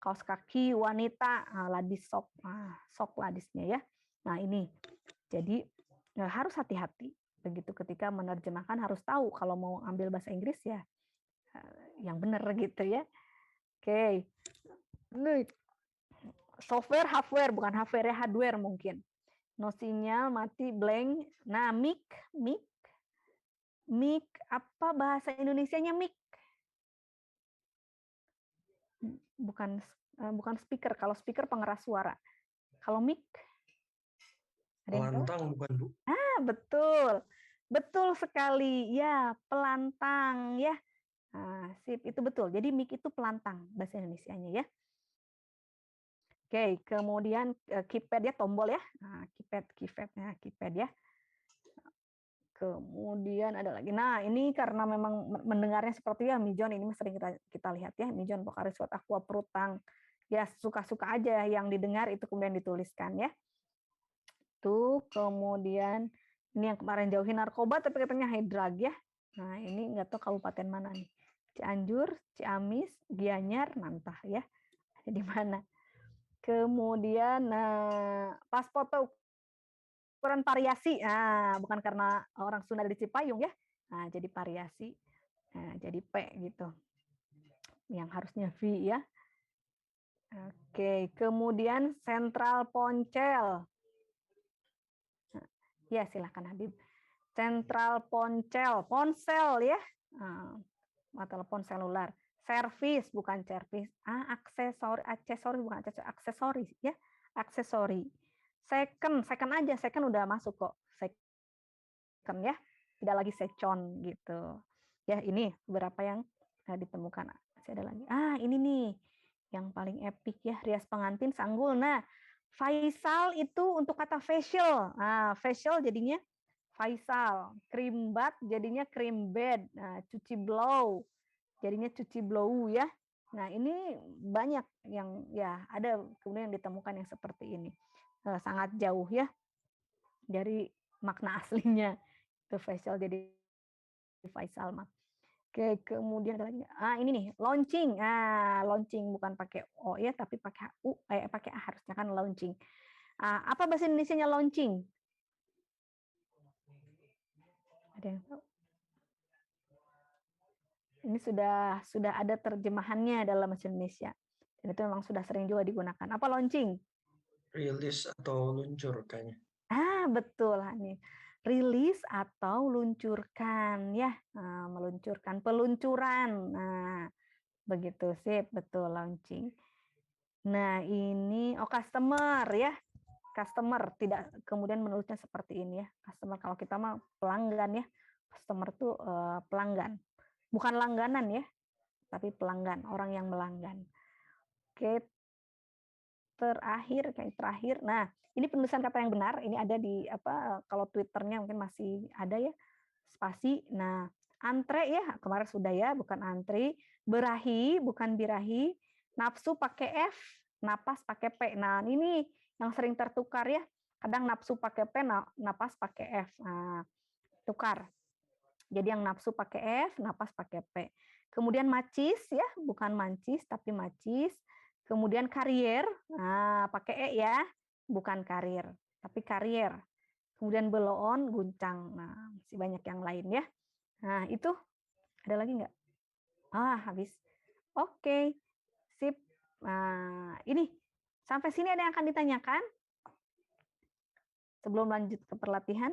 [SPEAKER 1] Kaos kaki wanita, ladies sok. Sok ladisnya ya. Nah, ini. Jadi harus hati-hati. Begitu ketika menerjemahkan harus tahu kalau mau ambil bahasa Inggris ya yang benar gitu ya. Oke. Software, hardware, bukan hardware ya, hardware mungkin. No sinyal, mati, blank. Nah, mic, apa bahasa Indonesianya mic? Bukan speaker. Kalau speaker pengeras suara. Kalau mic?
[SPEAKER 3] Pelantang bukan Bu?
[SPEAKER 1] Betul. Betul sekali. Ya, pelantang ya. Nah, sip, itu betul. Jadi mic itu pelantang bahasa Indonesianya ya. Oke, kemudian keypad ya, tombol ya. Nah, keypad ya. Kemudian ada lagi. Nah, ini karena memang mendengarnya seperti ya Mijon, ini sering kita lihat ya, Mijon Pokari Suat Aqua Prutang. Ya, suka-suka aja yang didengar itu kemudian dituliskan ya. Tuh, kemudian ini yang kemarin jauhin narkoba tapi katanya high drug ya. Nah, ini nggak tahu kabupaten mana nih. Cianjur, Ciamis, Gianyar, Nantah ya. Ada di mana? Kemudian pas foto ukuran variasi, bukan karena orang Sunda di Cipayung ya, jadi variasi, jadi P gitu, yang harusnya V ya. Oke, kemudian sentral ponsel, ya silakan Habib. Sentral ponsel ya, telepon selular. Servis bukan servis, aksesori bukan aksesori ya, aksesori. Second aja, second udah masuk kok, second ya, tidak lagi secon gitu. Ya ini beberapa yang ditemukan. Masih ada lagi. Ini nih yang paling epic ya, rias pengantin sanggul. Nah, Faisal itu untuk kata facial. Facial jadinya Faisal, cream bath jadinya cream bed. Nah, cuci blow jadinya cuci blow ya. Nah, ini banyak yang ya ada kemudian ditemukan yang seperti ini. Sangat jauh ya dari makna aslinya itu facial jadi Faisal mah. Oke, kemudian ada lagi. Ini nih, launching. Launching bukan pakai O ya, tapi pakai U, pakai A harusnya kan launching. Apa bahasa Indonesianya launching? Ada yang tahu? Ini sudah ada terjemahannya dalam bahasa Indonesia. Dan itu memang sudah sering juga digunakan. Apa launching?
[SPEAKER 3] Rilis atau luncur kayaknya.
[SPEAKER 1] Betul nih. Rilis atau luncurkan ya, meluncurkan, peluncuran. Nah, begitu sip, betul launching. Nah, ini customer ya. Customer tidak kemudian menulisnya seperti ini ya. Customer kalau kita mah pelanggan ya. Customer tuh pelanggan. Bukan langganan ya, tapi pelanggan, orang yang melanggan. Oke, terakhir. Nah, ini penulisan kata yang benar. Ini ada di kalau Twitternya mungkin masih ada ya, spasi. Nah, antre ya, kemarin sudah ya, bukan antri. Berahi, bukan birahi. Nafsu pakai F, napas pakai P. Nah, ini yang sering tertukar ya. Kadang nafsu pakai P, napas pakai F. Nah, tukar. Jadi yang nafsu pakai F, napas pakai P. Kemudian macis ya, bukan mancis tapi macis. Kemudian karier, pakai E ya, bukan karir, tapi karier. Kemudian beloon, guncang. Nah, masih banyak yang lain ya. Nah, itu ada lagi nggak? Habis. Oke, sip. Nah, ini sampai sini ada yang akan ditanyakan? Sebelum lanjut ke pelatihan?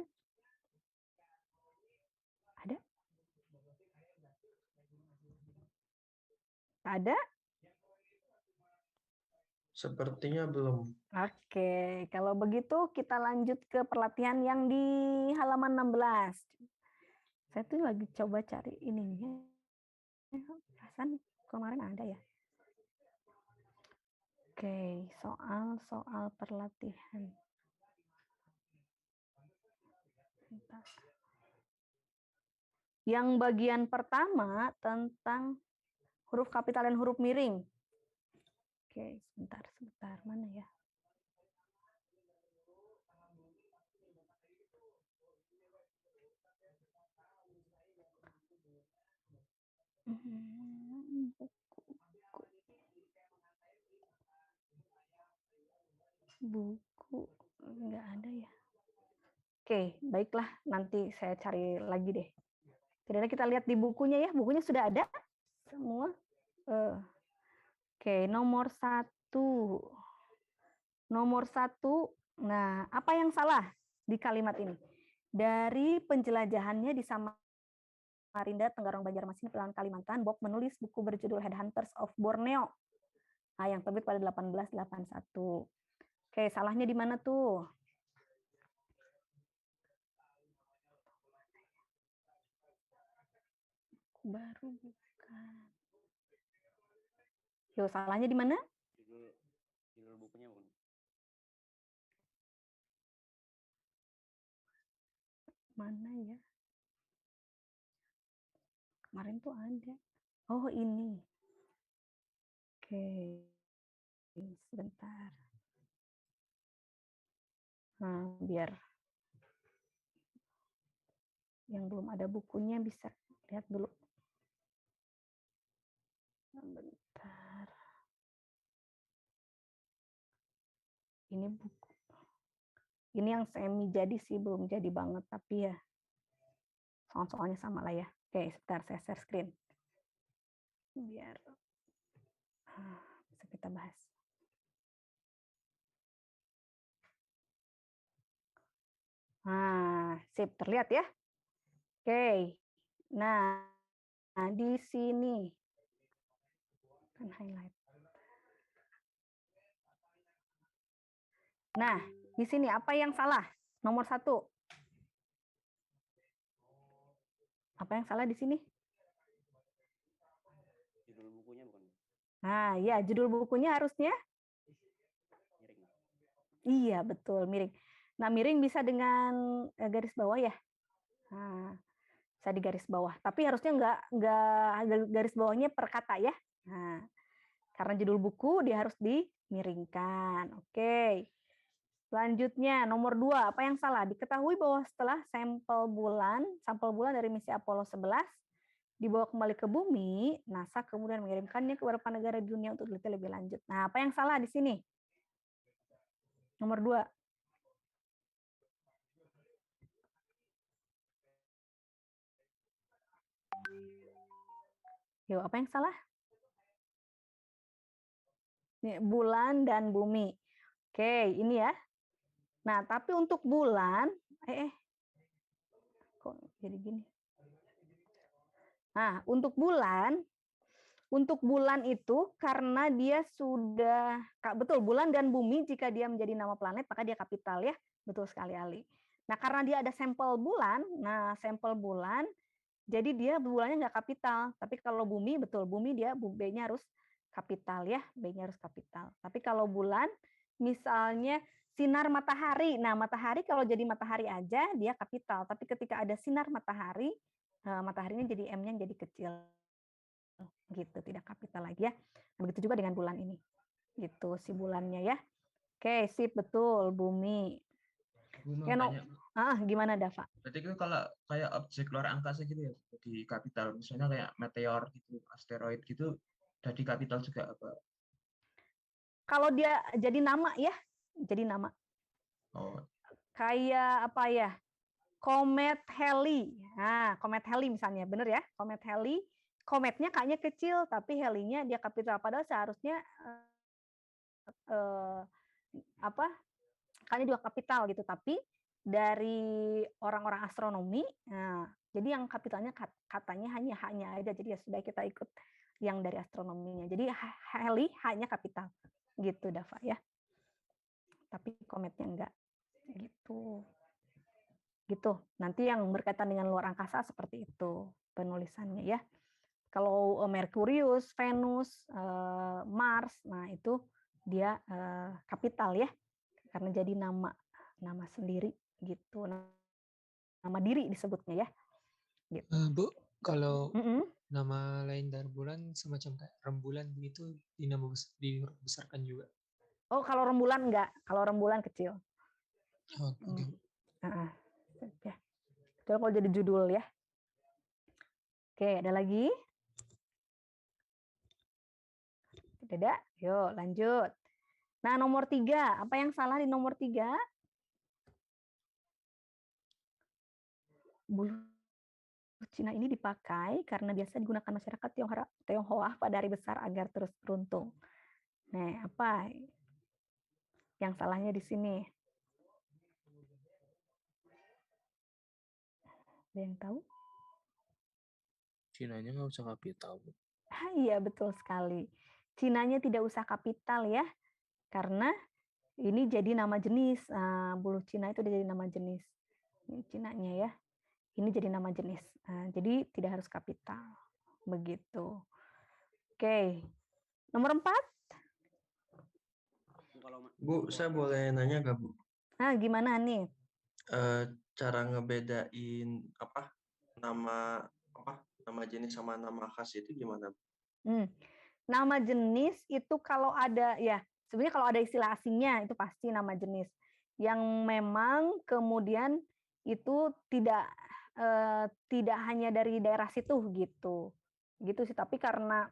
[SPEAKER 1] Ada? Ada?
[SPEAKER 3] Sepertinya belum.
[SPEAKER 1] Oke, kalau begitu kita lanjut ke pelatihan yang di halaman 16. Saya tuh lagi coba cari ininya. Perasaan kemarin ada ya. Oke, soal pelatihan. Yang bagian pertama tentang huruf kapital dan huruf miring. Oke, sebentar. Mana ya? Buku nggak ada ya. Oke, baiklah, nanti saya cari lagi deh. Tidak, kita lihat di bukunya ya. Bukunya sudah ada semua. Oke, nomor 1. Nomor 1. Nah, apa yang salah di kalimat ini? Dari penjelajahannya di Samarinda, Tenggarong, Banjarmasin, Pelangan, Kalimantan, Bok menulis buku berjudul Headhunters of Borneo. Yang terbit pada 1881. Oke, salahnya di mana tuh? Baru bukan. Yo, salahnya di mana?
[SPEAKER 4] Judul bukunya bukan.
[SPEAKER 1] Mana ya? Kemarin tuh ada. Oh, ini. Oke. Sebentar. Biar yang belum ada bukunya bisa lihat dulu. Bentar. Ini buku. Ini yang semi jadi sih, belum jadi banget, tapi ya soal-soalnya sama lah ya. Oke, sebentar saya share screen. Biar bisa kita bahas. Sip, terlihat ya? Oke. Nah, di sini kan highlight. Nah, di sini apa yang salah? Nomor 1. Apa yang salah di sini?
[SPEAKER 4] Judul bukunya bukan.
[SPEAKER 1] Ya, judul bukunya harusnya
[SPEAKER 4] Miring.
[SPEAKER 1] Iya, betul, miring. Nah, miring bisa dengan garis bawah ya. Bisa di garis bawah. Tapi harusnya nggak garis bawahnya per kata ya. Karena judul buku dia harus dimiringkan. Oke. Selanjutnya nomor 2, apa yang salah? Diketahui bahwa setelah sampel bulan dari misi Apollo 11 dibawa kembali ke bumi, NASA kemudian mengirimkannya ke beberapa negara di dunia untuk diteliti lebih lanjut. Nah, apa yang salah di sini? Nomor 2. Yuk, apa yang salah? Nih, bulan dan bumi. Oke, ini ya. Nah, tapi untuk bulan, kok jadi gini? Nah, untuk bulan itu karena dia sudah, betul, bulan dan bumi jika dia menjadi nama planet maka dia kapital ya, betul sekali Ali. Nah, karena dia ada sampel bulan, jadi dia bulannya nggak kapital. Tapi kalau bumi, betul, bumi dia B-nya harus kapital ya, B-nya harus kapital. Tapi kalau bulan, misalnya sinar matahari, nah matahari kalau jadi matahari aja dia kapital. Tapi ketika ada sinar matahari, mataharinya jadi M-nya jadi kecil. Gitu, tidak kapital lagi ya. Begitu juga dengan bulan ini. Gitu si bulannya ya. Oke, sip, betul, bumi. Gimana Dava?
[SPEAKER 3] Berarti itu kalau kayak objek luar angkasa gitu ya, di kapital, misalnya kayak meteor gitu, asteroid gitu, jadi kapital juga apa?
[SPEAKER 1] Kalau dia jadi nama ya, jadi nama.
[SPEAKER 3] Oh.
[SPEAKER 1] Kayak apa ya? Komet Halley. Nah, komet Halley misalnya, bener ya? Komet Halley, kometnya kayaknya kecil, tapi Halley-nya dia kapital. Padahal seharusnya kayaknya juga kapital gitu. Tapi dari orang-orang astronomi, nah, jadi yang kapitalnya katanya hanya aja. Jadi ya sudah kita ikut yang dari astronominya. Jadi Halley hanya kapital, gitu Dava ya. Tapi kometnya enggak, gitu. Gitu. Nanti yang berkaitan dengan luar angkasa seperti itu penulisannya ya. Kalau Merkurius, Venus, Mars, nah itu dia kapital ya, karena jadi nama sendiri gitu, nama diri disebutnya ya. Gitu.
[SPEAKER 8] Bu, kalau nama lain dari bulan semacam kayak rembulan begitu dibesarkan juga?
[SPEAKER 1] Oh, kalau rembulan enggak, kalau rembulan kecil.
[SPEAKER 8] Oh, okay.
[SPEAKER 1] Ya. Itu kalau jadi judul ya. Oke, ada lagi? Tidak ada? Yuk, lanjut. Nah, nomor 3. Apa yang salah di nomor 3? Bulu Cina ini dipakai karena biasa digunakan masyarakat Tionghoa pada hari besar agar terus beruntung. Nah, apa yang salahnya di sini? Ada yang tahu?
[SPEAKER 8] Cinanya nggak usah kapital.
[SPEAKER 1] Iya, betul sekali. Cinanya tidak usah kapital ya, karena ini jadi nama jenis. Bulu Cina itu jadi nama jenis. Ini Cinanya ya. Ini jadi nama jenis. Jadi tidak harus kapital. Begitu. Oke. Nomor 4.
[SPEAKER 3] Bu, saya boleh nanya nggak, Bu?
[SPEAKER 1] Gimana nih?
[SPEAKER 3] Cara ngebedain nama jenis sama nama khas itu gimana?
[SPEAKER 1] Nama jenis itu kalau ada ya, sebenarnya kalau ada istilah asingnya itu pasti nama jenis. Yang memang kemudian itu tidak hanya dari daerah situ gitu sih. Tapi karena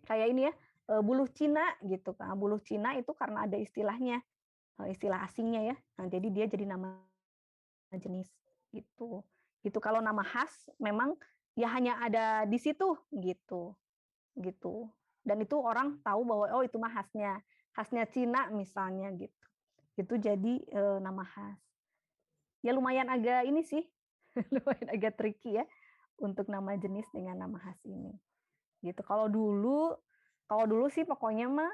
[SPEAKER 1] kayak ini ya, buluh Cina gitu kan, buluh Cina itu karena ada istilahnya, istilah asingnya ya. Nah, jadi dia jadi nama jenis gitu. Kalau nama khas memang ya hanya ada di situ gitu. Dan itu orang tahu bahwa oh itu mah khasnya Cina misalnya gitu. Itu jadi nama khas. Ya lumayan agak ini sih. Lumayan agak tricky ya untuk nama jenis dengan nama khas ini. Gitu. Kalau dulu sih pokoknya mah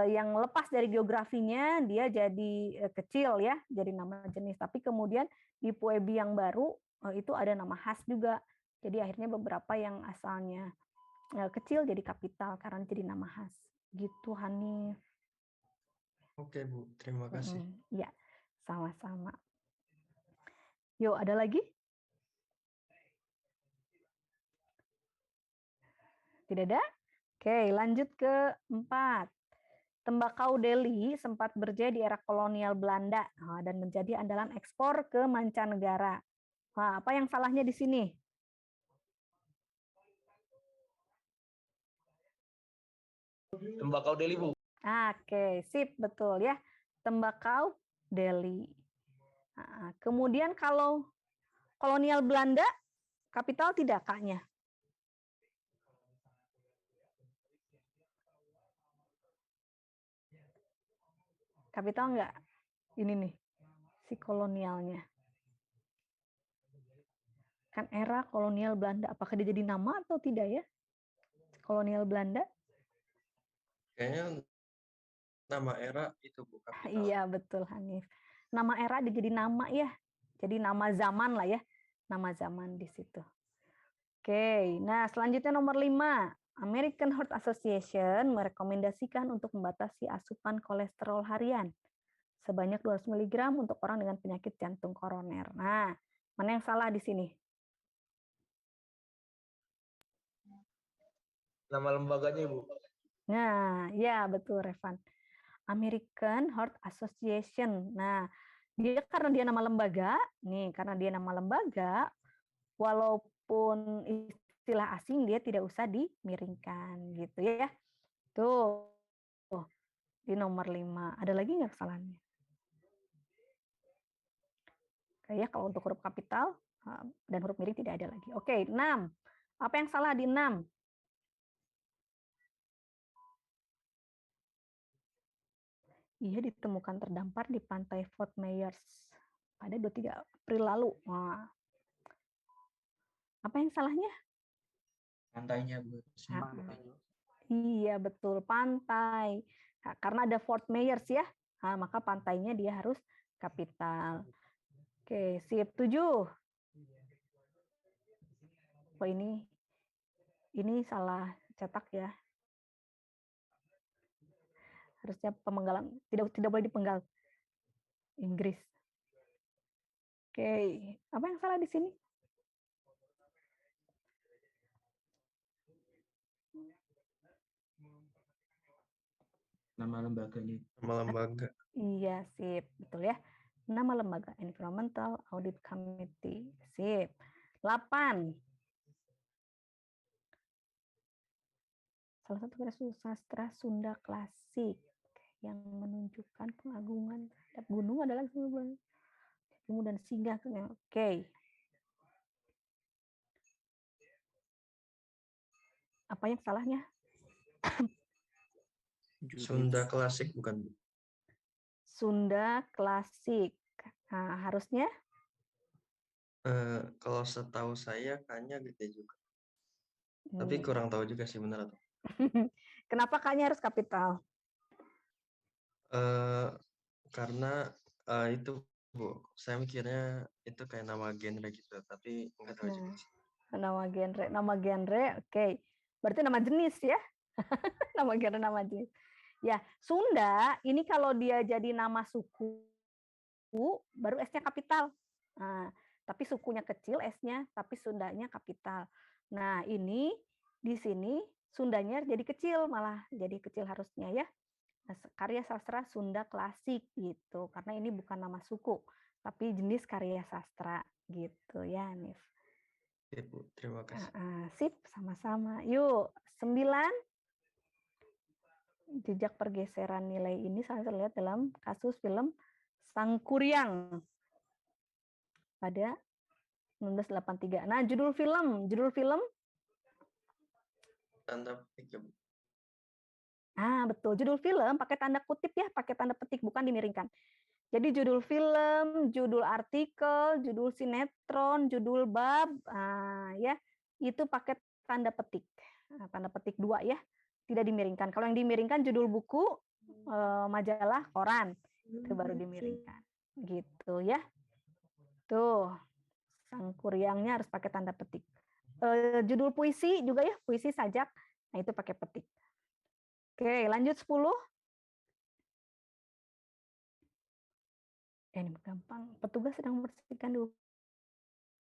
[SPEAKER 1] yang lepas dari geografinya dia jadi kecil ya, jadi nama jenis. Tapi kemudian di Puebi yang baru itu ada nama khas juga. Jadi akhirnya beberapa yang asalnya kecil jadi kapital karena jadi nama khas. Gitu Hanif.
[SPEAKER 3] Oke Bu, terima kasih.
[SPEAKER 1] Ya, sama-sama. Yuk, ada lagi? Tidak ada? Oke, lanjut ke 4. Tembakau Delhi sempat berjaya di era kolonial Belanda dan menjadi andalan ekspor ke mancanegara. Wah, apa yang salahnya di sini?
[SPEAKER 3] Tembakau Delhi, Bu.
[SPEAKER 1] Oke, sip, betul ya. Tembakau Delhi. Kemudian kalau kolonial Belanda, kapital tidak Kaknya? Kapital enggak? Ini nih, si kolonialnya. Kan era kolonial Belanda. Apakah dia jadi nama atau tidak ya? Kolonial Belanda?
[SPEAKER 9] Kayaknya nama era itu Bu, kapital.
[SPEAKER 1] Iya, betul Hanif. Nama era dia jadi nama ya. Jadi nama zaman lah ya. Nama zaman di situ. Oke, nah selanjutnya nomor 5. American Heart Association merekomendasikan untuk membatasi asupan kolesterol harian sebanyak 200 mg untuk orang dengan penyakit jantung koroner. Nah, mana yang salah di sini?
[SPEAKER 3] Nama lembaganya, Bu.
[SPEAKER 1] Nah, ya betul Revan. American Heart Association. Nah, karena dia nama lembaga, walaupun istilah asing dia tidak usah dimiringkan gitu ya. Tuh. Di nomor 5. Ada lagi nggak kesalahannya? Kayak kalau untuk huruf kapital dan huruf miring tidak ada lagi. Oke, 6. Apa yang salah di 6? Ia ditemukan terdampar di pantai Fort Myers pada 23 April lalu. Nah, apa yang salahnya?
[SPEAKER 3] Pantainya, Bu.
[SPEAKER 1] Iya, betul, pantai. Nah, karena ada Fort Myers ya, maka pantainya dia harus kapital. Oke, sip. 7. Oh, ini salah cetak ya. Harusnya pemenggalan tidak boleh dipenggal. Inggris. Oke, apa yang salah di sini?
[SPEAKER 3] Nama lembaganya.
[SPEAKER 9] Nama lembaga.
[SPEAKER 1] Iya, sip, betul ya. Nama lembaga Environmental Audit Committee. Sip. 8. Salah satu karya sastra Sunda klasik yang menunjukkan pengagungan terhadap gunung adalah ilmu dan singgah. Oke. Apa yang salahnya?
[SPEAKER 9] Sunda klasik bukan, Bu?
[SPEAKER 1] Sunda klasik. Nah, harusnya?
[SPEAKER 9] Kalau setahu saya kayaknya gitu juga. Tapi kurang tahu juga sih benar atau.
[SPEAKER 1] Kenapa kayaknya harus kapital?
[SPEAKER 9] Karena itu Bu, saya mikirnya itu kayak nama genre gitu, tapi nggak tahu juga sih.
[SPEAKER 1] Nama genre, oke. Berarti nama jenis ya? Nama genre, nama jenis. Ya, Sunda ini kalau dia jadi nama suku, baru S-nya kapital. Nah, tapi sukunya kecil S-nya, tapi Sundanya kapital. Nah, ini di sini Sundanya jadi kecil, malah jadi kecil harusnya ya. Karya sastra Sunda klasik gitu, karena ini bukan nama suku, tapi jenis karya sastra gitu ya, Nif.
[SPEAKER 9] Oke, Bu, terima kasih.
[SPEAKER 1] Sip, sama-sama. Yuk, 9. Jejak pergeseran nilai ini sangat terlihat dalam kasus film Sangkuriang pada 1983. Nah, judul film
[SPEAKER 9] Tanda petik, Bu.
[SPEAKER 1] Betul. Judul film pakai tanda kutip ya, pakai tanda petik, bukan dimiringkan. Jadi judul film, judul artikel, judul sinetron, judul bab, ya itu pakai tanda petik. Tanda petik 2 ya, tidak dimiringkan. Kalau yang dimiringkan judul buku, majalah, koran, itu baru dimiringkan. Gitu ya. Tuh, Sangkuriangnya harus pakai tanda petik. Judul puisi juga ya, puisi sajak, nah itu pakai petik. Oke, lanjut 10. Ini gampang. Petugas sedang membersihkan di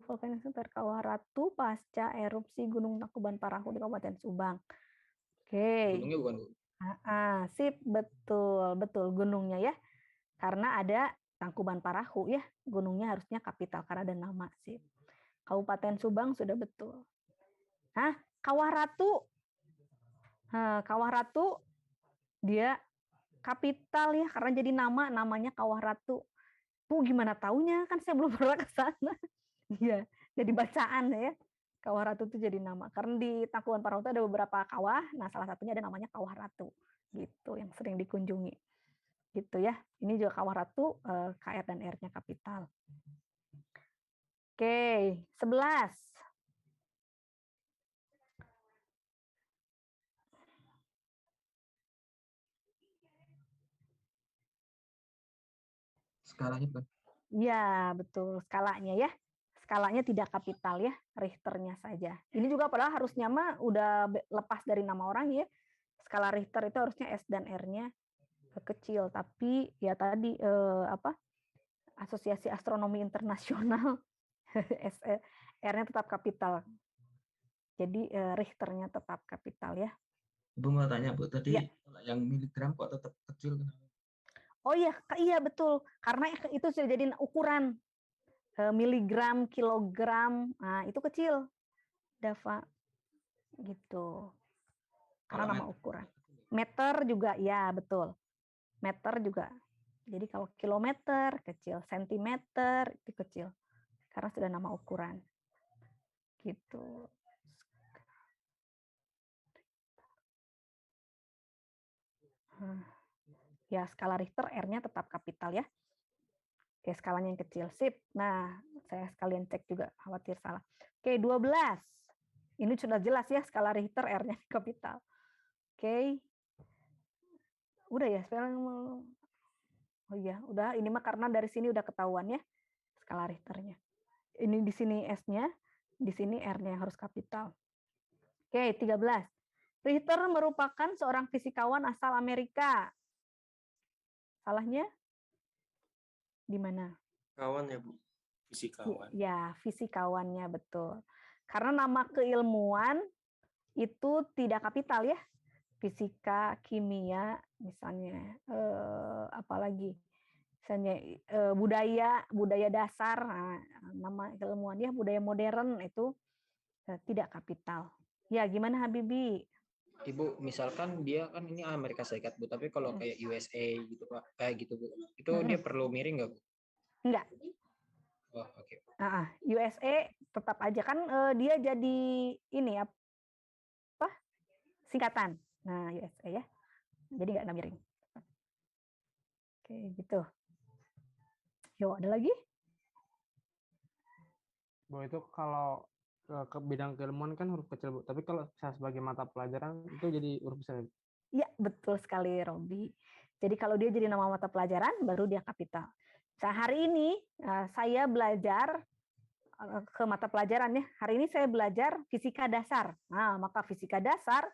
[SPEAKER 1] vulkanis Kawah Ratu pasca erupsi Gunung Tangkuban Parahu di Kabupaten Subang. Oke.
[SPEAKER 2] Gunungnya bukan, Bu?
[SPEAKER 1] Sip, betul gunungnya ya. Karena ada Tangkuban Parahu ya, gunungnya harusnya kapital karena ada nama sip. Kabupaten Subang sudah betul. Kawah Ratu. Kawah Ratu dia kapital ya karena jadi namanya Kawah Ratu. Bu gimana taunya? Kan saya belum pernah ke sana. Iya, jadi bacaan ya. Kawah Ratu itu jadi nama. Karena di Tangkuban Parahu itu ada beberapa kawah. Nah, salah satunya ada namanya Kawah Ratu. Gitu, yang sering dikunjungi. Gitu ya. Ini juga Kawah Ratu, KR dan R-nya kapital. Oke, 11.
[SPEAKER 3] Skalanya bukan?
[SPEAKER 1] Ya, betul. Skalanya ya. Skalanya tidak kapital ya, Richternya saja. Ini juga padahal harusnya mah udah lepas dari nama orang ya. Skala Richter itu harusnya S dan R-nya kecil, tapi ya tadi Asosiasi Astronomi Internasional R-nya tetap kapital. Jadi Richternya tetap kapital ya.
[SPEAKER 3] Ibu mau tanya, Bu, tadi
[SPEAKER 1] Ya.
[SPEAKER 3] yang miligram kok tetap kecil kenapa?
[SPEAKER 1] Oh iya betul. Karena itu sudah jadi ukuran. Miligram, kilogram, nah itu kecil, Dava, gitu. Karena nama ukuran. Meter juga, ya betul. Meter juga. Jadi kalau kilometer kecil, sentimeter itu kecil, karena sudah nama ukuran. Gitu. Ya skala Richter R-nya tetap kapital ya. Oke, skalanya yang kecil. Sip. Nah, saya sekalian cek juga, khawatir salah. Oke, 12. Ini sudah jelas ya, skala Richter R-nya kapital. Oke. Udah ya, sekarang. Oh iya, udah. Ini mah karena dari sini udah ketahuan ya, skala Richternya. Ini di sini S-nya, di sini R-nya harus kapital. Oke, 13. Richter merupakan seorang fisikawan asal Amerika. Salahnya? Di mana?
[SPEAKER 9] Kawan ya, Bu. Fisikawan.
[SPEAKER 1] Ya, fisikawannya betul. Karena nama keilmuan itu tidak kapital ya. Fisika, kimia, misalnya apalagi misalnya budaya dasar, nama keilmuannya budaya modern itu tidak kapital. Ya, gimana Habibi?
[SPEAKER 2] Ibu, misalkan dia kan ini Amerika Serikat, Bu, tapi kalau kayak USA gitu, Pak, kayak gitu, Bu, itu dia perlu miring nggak, Bu?
[SPEAKER 1] Enggak.
[SPEAKER 2] Oh, oke.
[SPEAKER 1] USA tetap aja kan dia jadi ini apa? Singkatan. Nah, USA ya. Jadi nggak miring. Oke, gitu. Yuk, ada lagi?
[SPEAKER 10] Bu, itu kalau ke bidang keilmuan kan huruf kecil, Bu. Tapi kalau saya sebagai mata pelajaran itu jadi huruf besar.
[SPEAKER 1] Iya, betul sekali, Robi. Jadi kalau dia jadi nama mata pelajaran, baru dia kapital. Nah, hari ini saya belajar ke mata pelajaran ya. Hari ini saya belajar fisika dasar. Nah, maka fisika dasar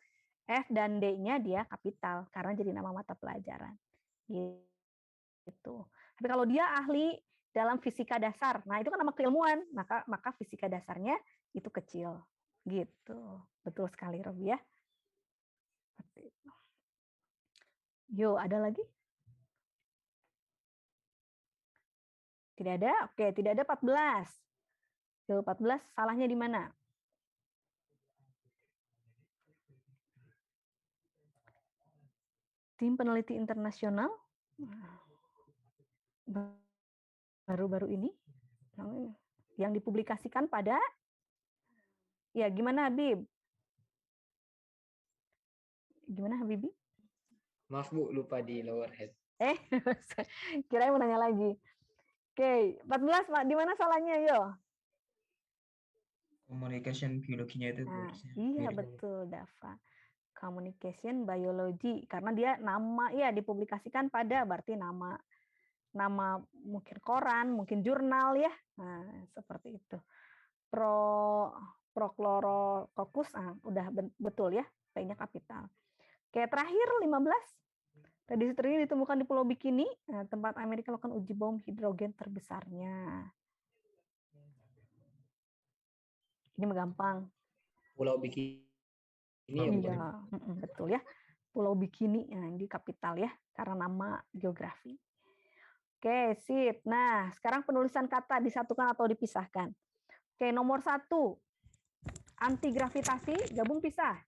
[SPEAKER 1] F dan D-nya dia kapital karena jadi nama mata pelajaran. Gitu. Tapi kalau dia ahli dalam fisika dasar, nah itu kan nama keilmuan, maka fisika dasarnya itu kecil. Gitu. Betul sekali, Robi ya. Yuk, ada lagi? Tidak ada? Oke, tidak ada 14. Yuk, 14 salahnya di mana? Tim peneliti internasional baru-baru ini yang dipublikasikan pada ya gimana Habib? Gimana Habibi?
[SPEAKER 2] Maaf Bu, lupa di lower head.
[SPEAKER 1] Kirain mau nanya lagi. Oke, 14 di mana salahnya yo?
[SPEAKER 3] Communication biologinya itu.
[SPEAKER 1] Iya betul Dava. Communication biology karena dia nama ya dipublikasikan pada berarti nama mungkin koran, mungkin jurnal ya. Nah, seperti itu. Prochlorococcus udah betul ya, P-nya kapital. Oke, terakhir 15. Radiasi teringgi ditemukan di Pulau Bikini, tempat Amerika melakukan uji bom hidrogen terbesarnya. Ini gampang.
[SPEAKER 2] Pulau Bikini Ini ya bukan?
[SPEAKER 1] Iya, betul ya. Pulau Bikini, nah, di kapital ya, karena nama geografi. Oke, sip. Nah, sekarang penulisan kata disatukan atau dipisahkan. Oke, nomor 1. Anti gravitasi, gabung pisah.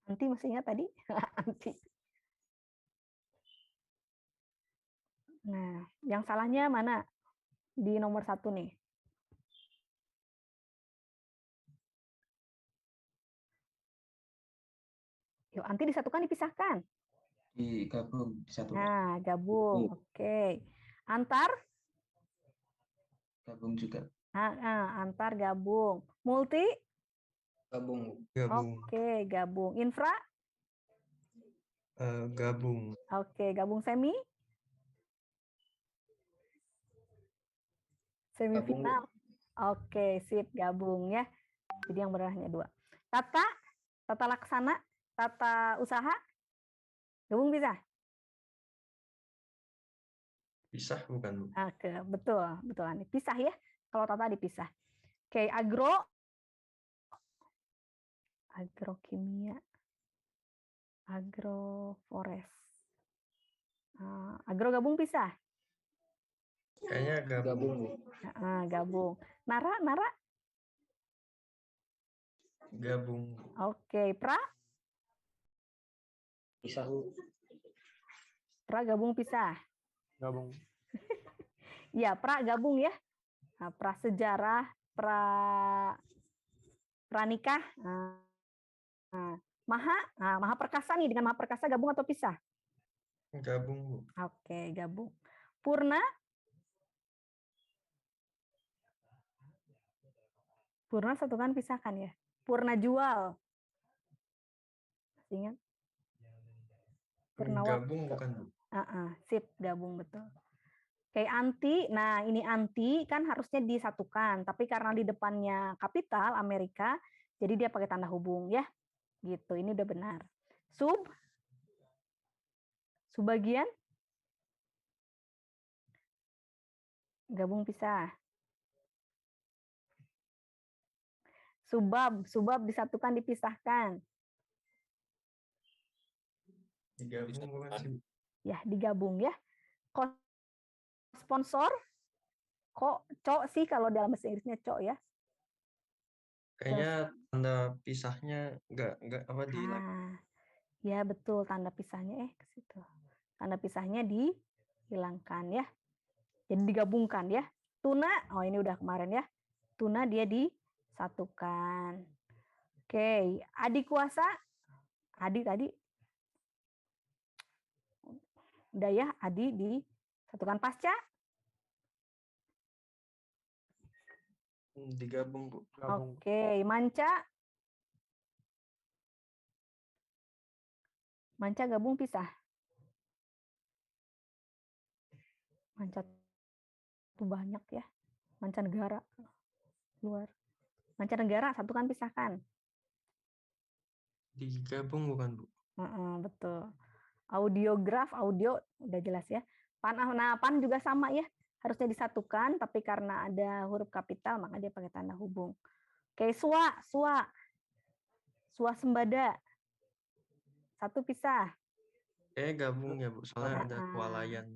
[SPEAKER 1] Anti masih ingat tadi? Anti. Nah, yang salahnya mana? Di nomor 1 nih. Yuk, anti disatukan, dipisahkan.
[SPEAKER 3] Digabung, disatukan.
[SPEAKER 1] Nah, gabung. Oke. Antar?
[SPEAKER 3] Gabung juga.
[SPEAKER 1] Antar gabung. Multi?
[SPEAKER 2] Gabung.
[SPEAKER 1] Oke, gabung. Infra?
[SPEAKER 8] Gabung.
[SPEAKER 1] Oke, gabung. Semi? Semifinal. Oke, sip, gabung ya. Jadi yang benar hanya 2. Tata laksana, tata usaha, gabung bisa?
[SPEAKER 9] Pisah bukan?
[SPEAKER 1] Oke, betul. Pisah ya. Kalau tata dipisah. Oke, agrokimia, agroforest. Agro gabung pisah?
[SPEAKER 9] Kayaknya gabung.
[SPEAKER 1] Gabung. Nara?
[SPEAKER 9] Gabung.
[SPEAKER 1] Oke,
[SPEAKER 2] Pisah.
[SPEAKER 1] Pra gabung pisah?
[SPEAKER 10] Gabung.
[SPEAKER 1] Ya, pra gabung ya. Nah, prasejarah, pranikah. Maha perkasa nih, dengan maha perkasa gabung atau pisah?
[SPEAKER 9] Gabung, Bu.
[SPEAKER 1] Oke, gabung. Purna? Purna satukan pisahkan ya. Purna jual. Ingat? Purna
[SPEAKER 9] Gabung
[SPEAKER 1] waktu.
[SPEAKER 9] bukan, Bu?
[SPEAKER 1] Sip, gabung betul. Kayak anti, nah ini anti kan harusnya disatukan, tapi karena di depannya kapital Amerika, jadi dia pakai tanda hubung ya. Gitu, ini udah benar. Subbagian? Gabung pisah. Subab disatukan dipisahkan.
[SPEAKER 9] Digabung bukan sih?
[SPEAKER 1] Ya, digabung ya. Sponsor? Cok sih kalau dalam bahasa Inggrisnya cok ya.
[SPEAKER 9] Kayaknya tanda pisahnya nggak apa dihilang.
[SPEAKER 1] Ya betul, tanda pisahnya ke situ. Tanda pisahnya dihilangkan ya. Jadi digabungkan ya. Tuna, ini udah kemarin ya. Tuna dia disatukan. Oke, adik kuasa. Adik tadi. Udah ya, adik disatukan. Pasca.
[SPEAKER 9] Digabung, Bu.
[SPEAKER 1] Oke, manca. Manca gabung pisah. Manca itu banyak ya. Mancanegara. Luar. Mancanegara satukan pisahkan.
[SPEAKER 9] Digabung bukan, Bu?
[SPEAKER 1] Betul. Audiograf, audio udah jelas ya. Pan juga sama ya. Harusnya disatukan, tapi karena ada huruf kapital, maka dia pakai tanda hubung. Oke, swasembada. Satu pisah.
[SPEAKER 9] Gabung ya, Bu. Soalnya ada swalayan.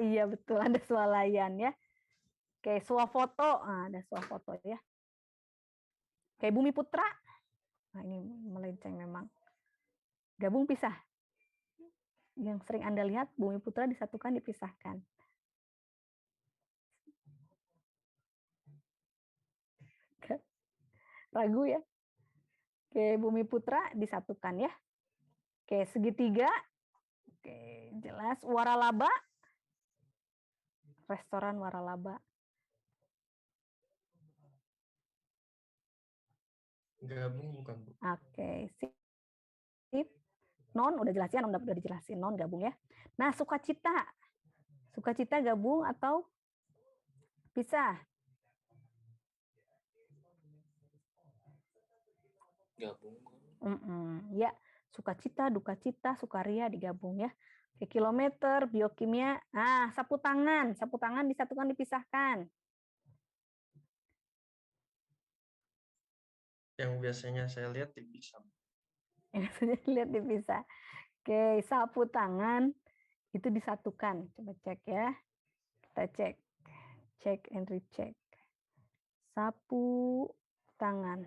[SPEAKER 1] Iya betul, ada swalayan ya. Oke, swafoto. Ada swafoto ya. Oke, Bumi Putra. Nah, ini melenceng memang. Gabung pisah. Yang sering Anda lihat, Bumi Putra disatukan, dipisahkan. Ragu ya. Oke, Bumi Putra disatukan ya. Oke, segitiga. Oke, jelas. Waralaba. Restoran Waralaba.
[SPEAKER 9] Gabung bukan, Bu?
[SPEAKER 1] Oke, sip. Non udah jelas ya, non udah dijelasin, non gabung ya. Nah, sukacita. Sukacita gabung atau pisah?
[SPEAKER 9] Gabung.
[SPEAKER 1] Ya, sukacita, dukacita, sukaria digabung ya. Oke, kilometer, biokimia. Sapu tangan disatukan, dipisahkan.
[SPEAKER 9] yang biasanya saya lihat dipisah.
[SPEAKER 1] Yang biasanya lihat dipisah. Oke, sapu tangan itu disatukan. Coba cek ya. Kita cek. Cek and recheck. Sapu tangan.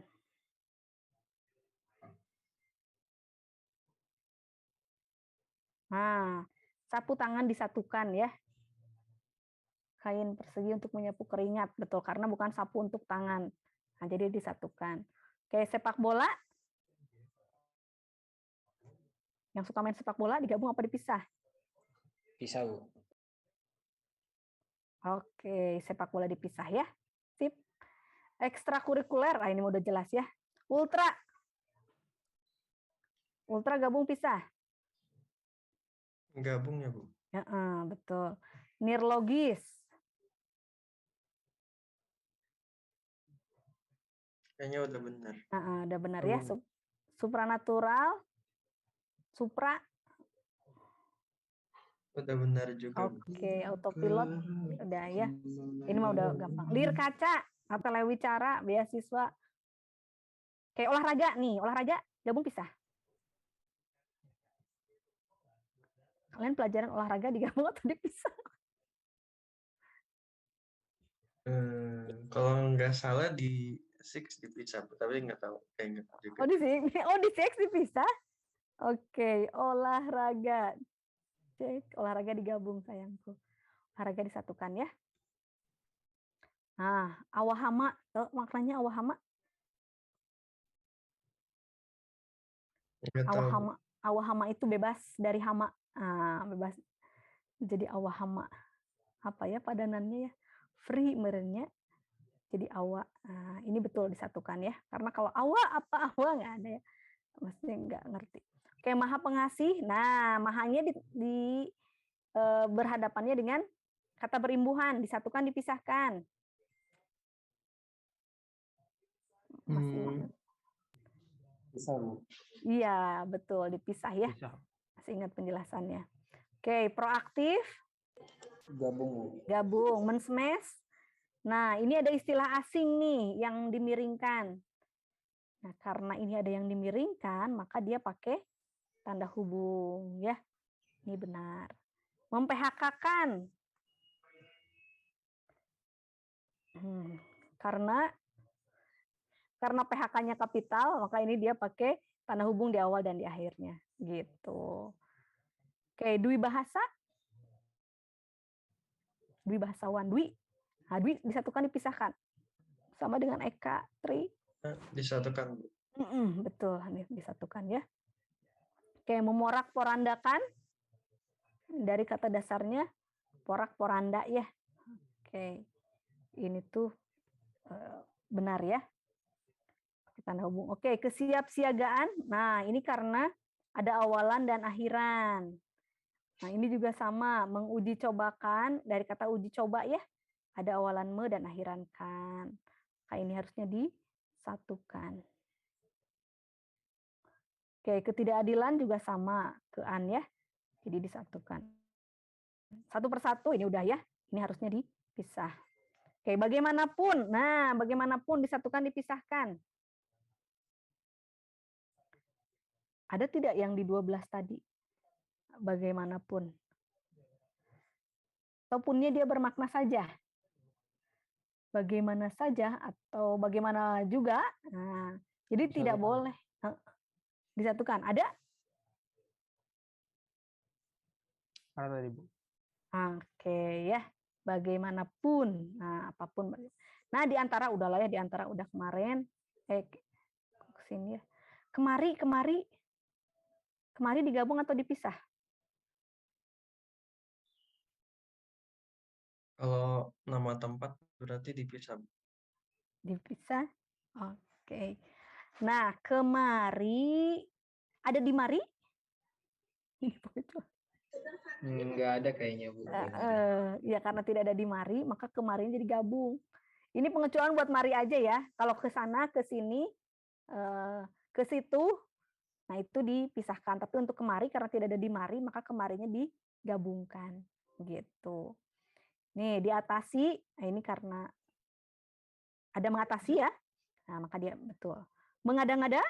[SPEAKER 1] Nah, sapu tangan disatukan ya. Kain persegi untuk menyapu keringat, betul, karena bukan sapu untuk tangan. Nah, jadi disatukan. Oke, sepak bola. Yang suka main sepak bola digabung apa dipisah?
[SPEAKER 2] Pisah, Bu.
[SPEAKER 1] Oke, sepak bola dipisah ya. Sip. Ekstrakurikuler, ini udah jelas ya. Ultra. Ultra gabung pisah.
[SPEAKER 9] Gabung ya, Bu.
[SPEAKER 1] Ya, betul. Nirlogis.
[SPEAKER 9] Kayaknya udah benar.
[SPEAKER 1] Udah benar ya. Supranatural. Supra.
[SPEAKER 9] Udah benar juga.
[SPEAKER 1] Oke, autopilot. Udah ya. Ini mah udah gampang. Lir kaca atau lewicara, beasiswa. Kayak olahraga nih, olahraga gabung pisah. Kalian pelajaran olahraga digabung atau dipisah?
[SPEAKER 9] Kalau nggak salah di Six dipisah, tapi nggak tahu. Nggak tahu juga.
[SPEAKER 1] Di Six dipisah? Oke, olahraga. Cek, olahraga digabung sayangku. Olahraga disatukan ya. Nah, awahama. Maknanya awahama? Awahama itu bebas dari hama. Bebas. Jadi awahama. Apa ya padanannya ya? Free merenya. Jadi awa. Ini betul disatukan ya. Karena kalau awa apa awa nggak ada ya. Maksudnya nggak ngerti. Oke, maha pengasih. Nah, mahanya berhadapannya dengan kata berimbuhan. Disatukan, dipisahkan. Masih
[SPEAKER 2] Pisah, Bu.
[SPEAKER 1] Iya, betul. Dipisah ya. Masih ingat penjelasannya. Oke, proaktif.
[SPEAKER 2] Gabung.
[SPEAKER 1] Gabung. Mensmash. Nah, ini ada istilah asing nih yang dimiringkan. Nah, karena ini ada yang dimiringkan, maka dia pakai tanda hubung. Ya, ini benar. Mem-PHK-kan. Karena PHK-nya kapital, maka ini dia pakai tanda hubung di awal dan di akhirnya. Gitu. Oke, dwi bahasa. Dwi bahasawan. Dwi. Nah, dwi disatukan, dipisahkan. Sama dengan Eka, Tri.
[SPEAKER 9] Disatukan.
[SPEAKER 1] Betul, disatukan ya. Oke, memorak-porandakan. Dari kata dasarnya, porak-poranda ya. Oke, ini tuh benar ya. Tanda hubung. Oke, kesiapsiagaan. Nah, ini karena ada awalan dan akhiran. Nah, ini juga sama, menguji cobakan, dari kata uji coba ya, ada awalan me dan akhiran kan. Nah, ini harusnya disatukan. Oke, ketidakadilan juga sama, kean ya, jadi disatukan. Satu persatu ini udah ya, ini harusnya dipisah. Oke, bagaimanapun, nah bagaimanapun disatukan, dipisahkan. Ada tidak yang di 12 tadi? Bagaimanapun. Ataupunnya dia bermakna saja. Bagaimana saja atau bagaimana juga. Nah, jadi tidak boleh disatukan. Ada?
[SPEAKER 10] Ada tadi, Bu.
[SPEAKER 1] Oke ya. Bagaimanapun. Nah, apapun. Nah, di antara udahlah ya, di antara udah kemarin. Kesini ya. Kemari digabung atau dipisah?
[SPEAKER 9] Kalau nama tempat berarti dipisah.
[SPEAKER 1] Dipisah? Oke. Nah, kemari, ada di mari?
[SPEAKER 2] Nggak ada kayaknya, Bu.
[SPEAKER 1] Ya, karena tidak ada di mari, maka kemarin jadi gabung. Ini pengecualian buat mari aja ya. Kalau ke sana, ke sini, ke situ, nah itu dipisahkan. Tapi untuk kemari, karena tidak ada di mari, maka kemarinya digabungkan. Gitu. Nih, diatasi, nah ini karena ada mengatasi ya, nah maka dia betul. Mengada-ngada?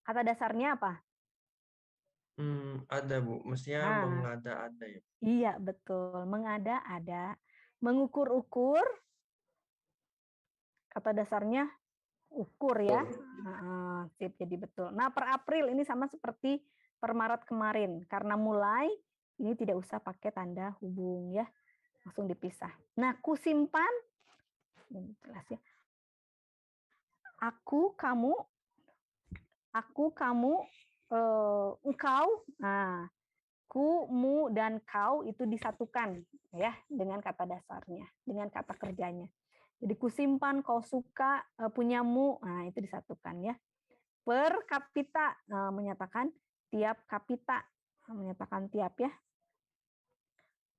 [SPEAKER 1] Kata dasarnya apa?
[SPEAKER 9] Ada Bu, mestinya
[SPEAKER 1] Nah,
[SPEAKER 9] mengada-ada ya.
[SPEAKER 1] iya betul, mengada-ada. Mengukur-ukur, kata dasarnya ukur ya. Sip, jadi betul. Nah, per April ini sama seperti per Maret kemarin. Karena mulai, ini tidak usah pakai tanda hubung ya. Langsung dipisah. Nah, kusimpan, ini jelas ya. Aku, kamu, engkau. Nah, ku, mu, dan kau itu disatukan ya dengan kata dasarnya, dengan kata kerjanya. Jadi kusimpan, kau suka, punyamu, nah itu disatukan ya. Per kapita menyatakan tiap kapita, menyatakan tiap ya.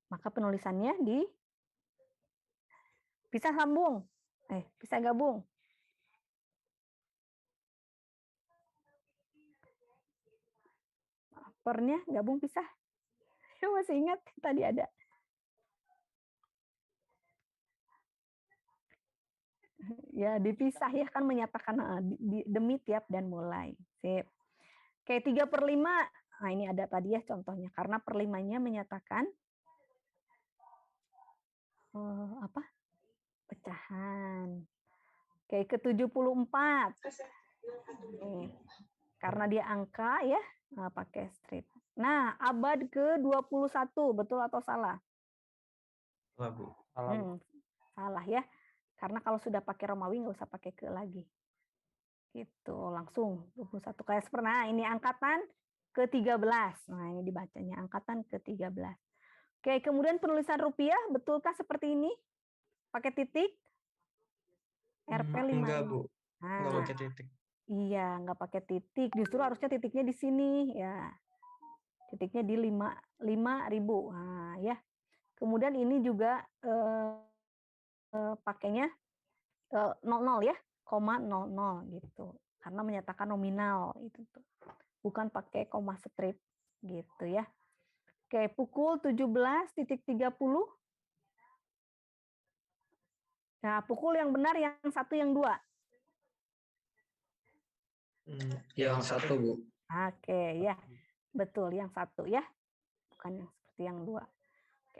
[SPEAKER 1] Maka penulisannya bisa sambung, bisa gabung. Pernya gabung pisah. Saya masih ingat tadi ada. Ya, dipisah ya kan menyatakan demi tiap dan mulai. Sip. Oke, 3/5. Nah, ini ada tadi ya contohnya. Karena perlimanya menyatakan apa? Pecahan. Oke, ke-74. Karena dia angka ya, pakai strip. Nah, abad ke-21, betul atau salah?
[SPEAKER 9] Salah Bu.
[SPEAKER 1] Salah ya. Karena kalau sudah pakai Romawi nggak usah pakai ke lagi. Gitu, langsung 21 kayak pernah. Ini angkatan ke-13. Nah, ini dibacanya angkatan ke-13. Oke, kemudian penulisan rupiah betulkah seperti ini? Pakai titik? Rp 5.000.
[SPEAKER 9] Enggak Bu. Enggak pakai titik.
[SPEAKER 1] Iya, nggak pakai titik. Justru harusnya titiknya di sini ya. Titiknya di 5.000. Nah, ya. Kemudian ini juga pakainya 00 ya, 0,00 gitu. Karena menyatakan nominal itu tuh. Bukan pakai koma strip gitu ya. Oke, pukul 17.30. Nah, pukul yang benar yang 1 yang 2.
[SPEAKER 2] Yang 1 Bu.
[SPEAKER 1] Oke, ya. Betul, yang 1 ya. Bukan yang seperti yang 2.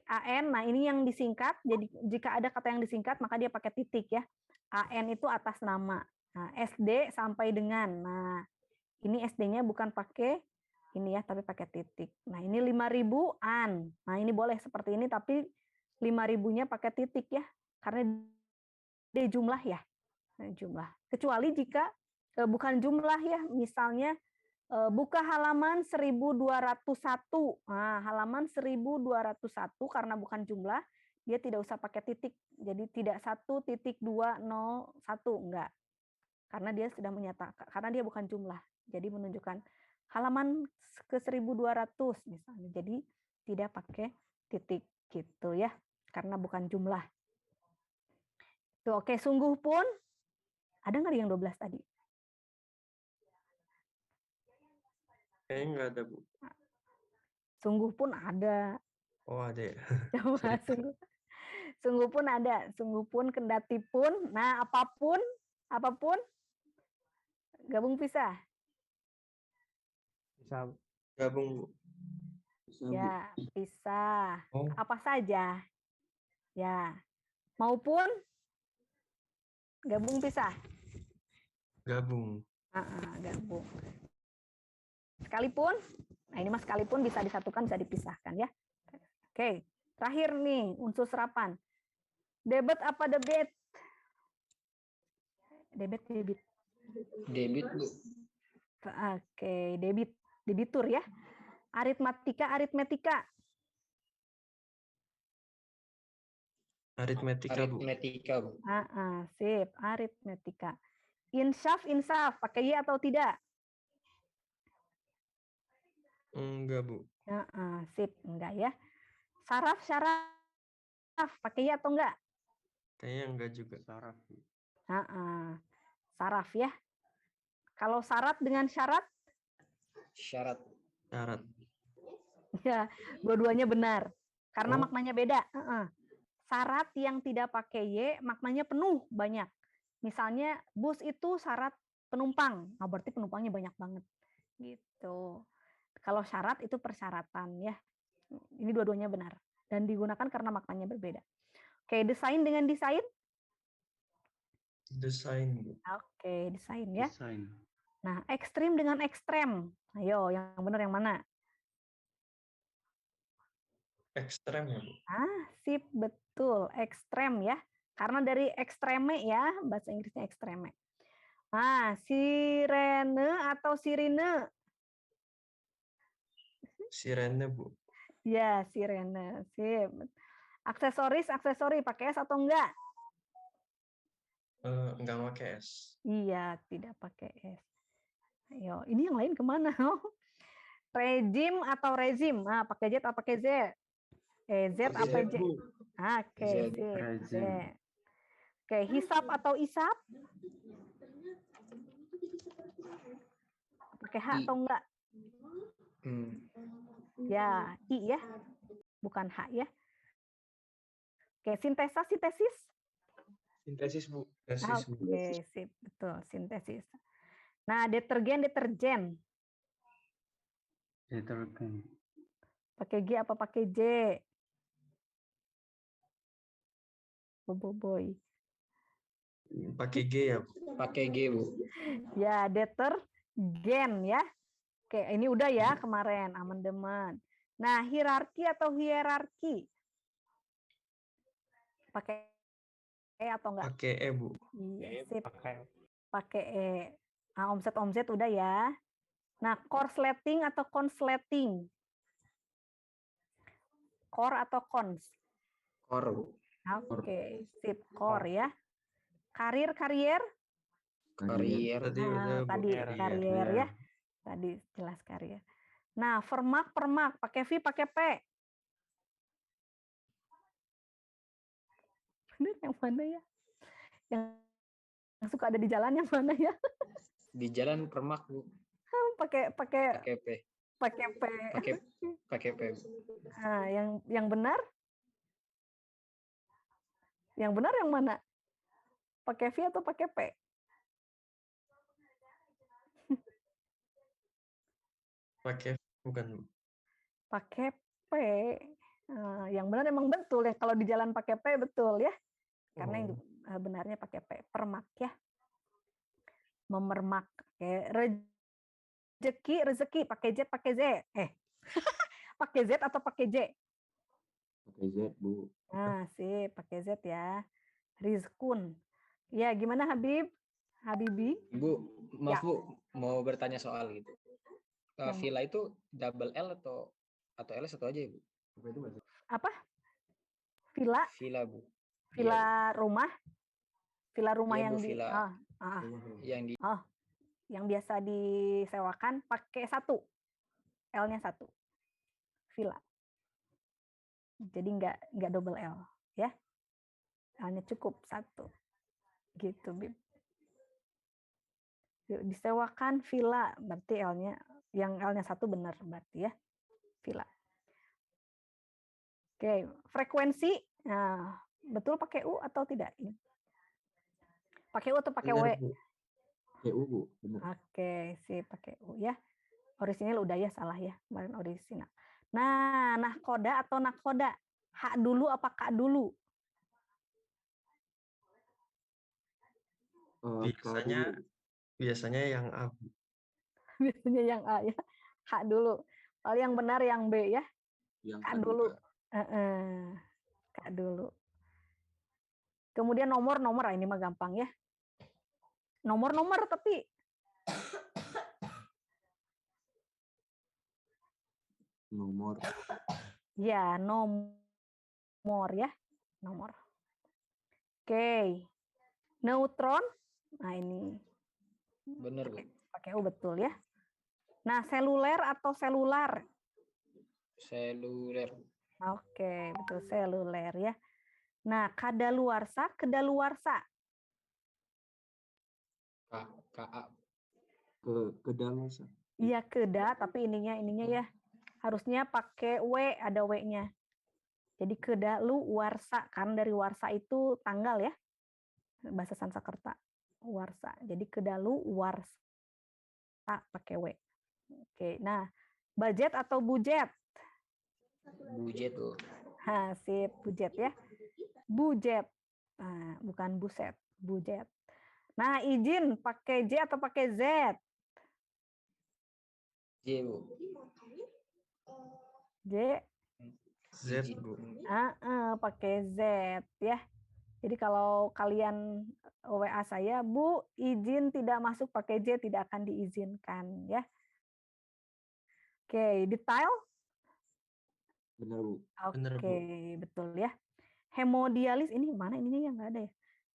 [SPEAKER 1] AN, nah ini yang disingkat. Jadi jika ada kata yang disingkat maka dia pakai titik ya. AN itu atas nama. Nah, SD sampai dengan. Nah, ini SD-nya bukan pakai ini ya, tapi pakai titik. Nah, ini 5.000-an. Nah, ini boleh seperti ini tapi 5.000-nya pakai titik ya. Karena dia jumlah ya. Nah, jumlah. Kecuali jika bukan jumlah ya, misalnya buka halaman 1201. Nah, halaman 1201 karena bukan jumlah, dia tidak usah pakai titik. Jadi tidak 1.201 enggak. Karena dia sudah menyatakan karena dia bukan jumlah. Jadi menunjukkan halaman ke 1200 misalnya. Jadi tidak pakai titik gitu ya. Karena bukan jumlah. Tuh, oke, sungguh pun ada nggak yang 12 tadi?
[SPEAKER 9] Kayaknya nggak ada Bu.
[SPEAKER 1] Sungguh pun ada.
[SPEAKER 9] Oh ada ya.
[SPEAKER 1] Coba sungguh pun ada. Sungguh pun, kendati pun. Nah, apapun gabung pisah.
[SPEAKER 10] Bisa
[SPEAKER 9] gabung Bu.
[SPEAKER 2] Bisa,
[SPEAKER 1] ya, pisah.
[SPEAKER 9] Oh.
[SPEAKER 1] Apa saja. Ya. Maupun gabung pisah.
[SPEAKER 9] Gabung.
[SPEAKER 1] Gabung. Sekalipun, nah ini mas sekalipun bisa disatukan, bisa dipisahkan ya. Oke, terakhir nih unsur serapan. Debit apa debit? Debit.
[SPEAKER 2] Debit Bu.
[SPEAKER 1] Oke, debitur ya. Aritmatika.
[SPEAKER 9] Aritmetika Bu.
[SPEAKER 2] Aritmetika Bu.
[SPEAKER 1] Sip, aritmetika. Insaf, pakai Y atau tidak?
[SPEAKER 9] Enggak Bu.
[SPEAKER 1] Sip, enggak ya. Saraf, pakai Y atau enggak?
[SPEAKER 9] Kayaknya enggak juga.
[SPEAKER 1] Saraf ya. Kalau syarat dengan syarat?
[SPEAKER 2] Syarat.
[SPEAKER 1] Ya, dua-duanya benar. Karena maknanya beda. Syarat yang tidak pakai Y maknanya penuh banyak. Misalnya bus itu syarat penumpang, nah berarti penumpangnya banyak banget gitu. Kalau syarat itu persyaratan ya. Ini dua-duanya benar dan digunakan karena maknanya berbeda. Oke, desain dengan desain.
[SPEAKER 9] Desain, Bu.
[SPEAKER 1] Oke, desain ya.
[SPEAKER 4] Desain.
[SPEAKER 1] Nah, ekstrim dengan ekstrem. Ayo, yang benar yang mana?
[SPEAKER 9] Ekstrem ya, Bu.
[SPEAKER 1] Sip, betul. Ekstrem ya. Karena dari ekstreme ya, bahasa Inggrisnya ekstreme. Nah, sirene atau sirine?
[SPEAKER 9] Sirene, Bu.
[SPEAKER 1] Ya, sirene. Sip. Aksesori pakai S atau enggak?
[SPEAKER 9] Enggak pakai S.
[SPEAKER 1] Iya, tidak pakai S. Ayo, ini yang lain kemana? Rejim atau rezim? Nah, pakai Z atau pakai Z? Z apa J? Oke, Z. Oke, hisap atau isap? Pakai H atau enggak? Ya, I ya. Bukan H ya. Oke, sintesis?
[SPEAKER 10] Sintesis, Bu.
[SPEAKER 1] Oke, sip, betul, sintesis. Nah, detergen.
[SPEAKER 4] Detergen.
[SPEAKER 1] Pakai G apa pakai J? Boy.
[SPEAKER 9] Pakai G ya, Bu.
[SPEAKER 2] Pakai G, Bu.
[SPEAKER 1] Ya, detergen ya. Oke, ini udah ya kemarin, amandemen. Nah, hierarki atau hierarki? Pakai E atau enggak?
[SPEAKER 9] Pakai E, Bu.
[SPEAKER 1] Iya, sip. Pakai E. Nah, omset udah ya. Nah, korsleting atau konsleting? Core atau cons?
[SPEAKER 2] Core, Bu.
[SPEAKER 1] Oke, sip, core ya. Karier?
[SPEAKER 2] Karier.
[SPEAKER 9] Tadi udah, Bu.
[SPEAKER 1] Tadi karier ya. Tadi jelas karier. Nah, permak, pakai V, pakai P. Bener yang mana ya? Yang suka ada di jalan yang mana ya?
[SPEAKER 2] Di jalan permak, Bu.
[SPEAKER 1] Pakai
[SPEAKER 2] P. Pakai P.
[SPEAKER 1] Nah, yang benar? Yang benar yang mana? Pakai V atau pakai P?
[SPEAKER 9] Pakai bukan, Bu.
[SPEAKER 1] Pakai P. Yang benar emang betul ya. Kalau di jalan pakai P betul ya. Karena yang benarnya pakai P. Permak ya. Memermak. Oke. Rezeki pakai Z, pakai Z. Pakai Z atau pakai J?
[SPEAKER 4] Pakai Z, Bu.
[SPEAKER 1] Nah, sih pakai Z ya. Rizkun. Ya, gimana Habibi?
[SPEAKER 2] Bu, maaf Bu, mau bertanya soal gitu. Villa itu double L atau L satu aja ya, Bu?
[SPEAKER 1] Apa? Villa, Bu. Villa rumah. Villa rumah yang di
[SPEAKER 2] villa.
[SPEAKER 1] Yang biasa disewakan pakai 1. L-nya 1. Villa. Jadi enggak double L ya. L-nya cukup 1. Gitu, Bib. Disewakan villa, berarti L-nya 1 benar berarti ya. Villa. Oke, frekuensi. Nah, betul pakai U atau tidak? Pakai U atau pakai W?
[SPEAKER 4] Pakai U, Bu. Benar.
[SPEAKER 1] Oke, sip, pakai U ya. Orisinil udah ya, salah ya. Kemarin orisinal. Nah, nahkoda atau nakoda? Hak dulu apa kak dulu?
[SPEAKER 9] Biasanya yang A.
[SPEAKER 1] Biasanya yang A ya. Hak dulu. Kalau yang benar yang B ya.
[SPEAKER 4] Yang
[SPEAKER 1] kak dulu. Kak dulu. Kemudian nomor, ini mah gampang ya. Nomor tapi
[SPEAKER 4] nomor.
[SPEAKER 1] Ya, nomor ya. Nomor. Oke. Neutron. Nah, ini.
[SPEAKER 2] Benar, Bu.
[SPEAKER 1] Pakai U betul ya. Nah, seluler atau selular?
[SPEAKER 2] Seluler.
[SPEAKER 1] Oke, betul seluler ya. Nah, kadaluarsa, kedaluarsa.
[SPEAKER 4] Kedaluarsa.
[SPEAKER 1] Iya, keda, tapi ininya ya. Harusnya pakai W, ada W-nya. Jadi kedaluarsa, kan dari warsa itu tanggal ya. Bahasa Sanskerta. Warsa. Jadi kedalu warsa pakai W. Oke, nah budget atau budget?
[SPEAKER 2] Budget tuh.
[SPEAKER 1] Sip, budget ya. Budget. Nah, bukan buset, budget. Nah, izin pakai J atau pakai Z?
[SPEAKER 2] J, Bu.
[SPEAKER 1] J.
[SPEAKER 9] Z, Bu.
[SPEAKER 1] Pakai Z ya. Jadi kalau kalian WA saya, Bu, izin tidak masuk pakai J, tidak akan diizinkan ya. Oke, detail?
[SPEAKER 4] Benar, Bu.
[SPEAKER 1] Oke, betul ya. Hemodialis, ini mana ininya yang nggak ada ya?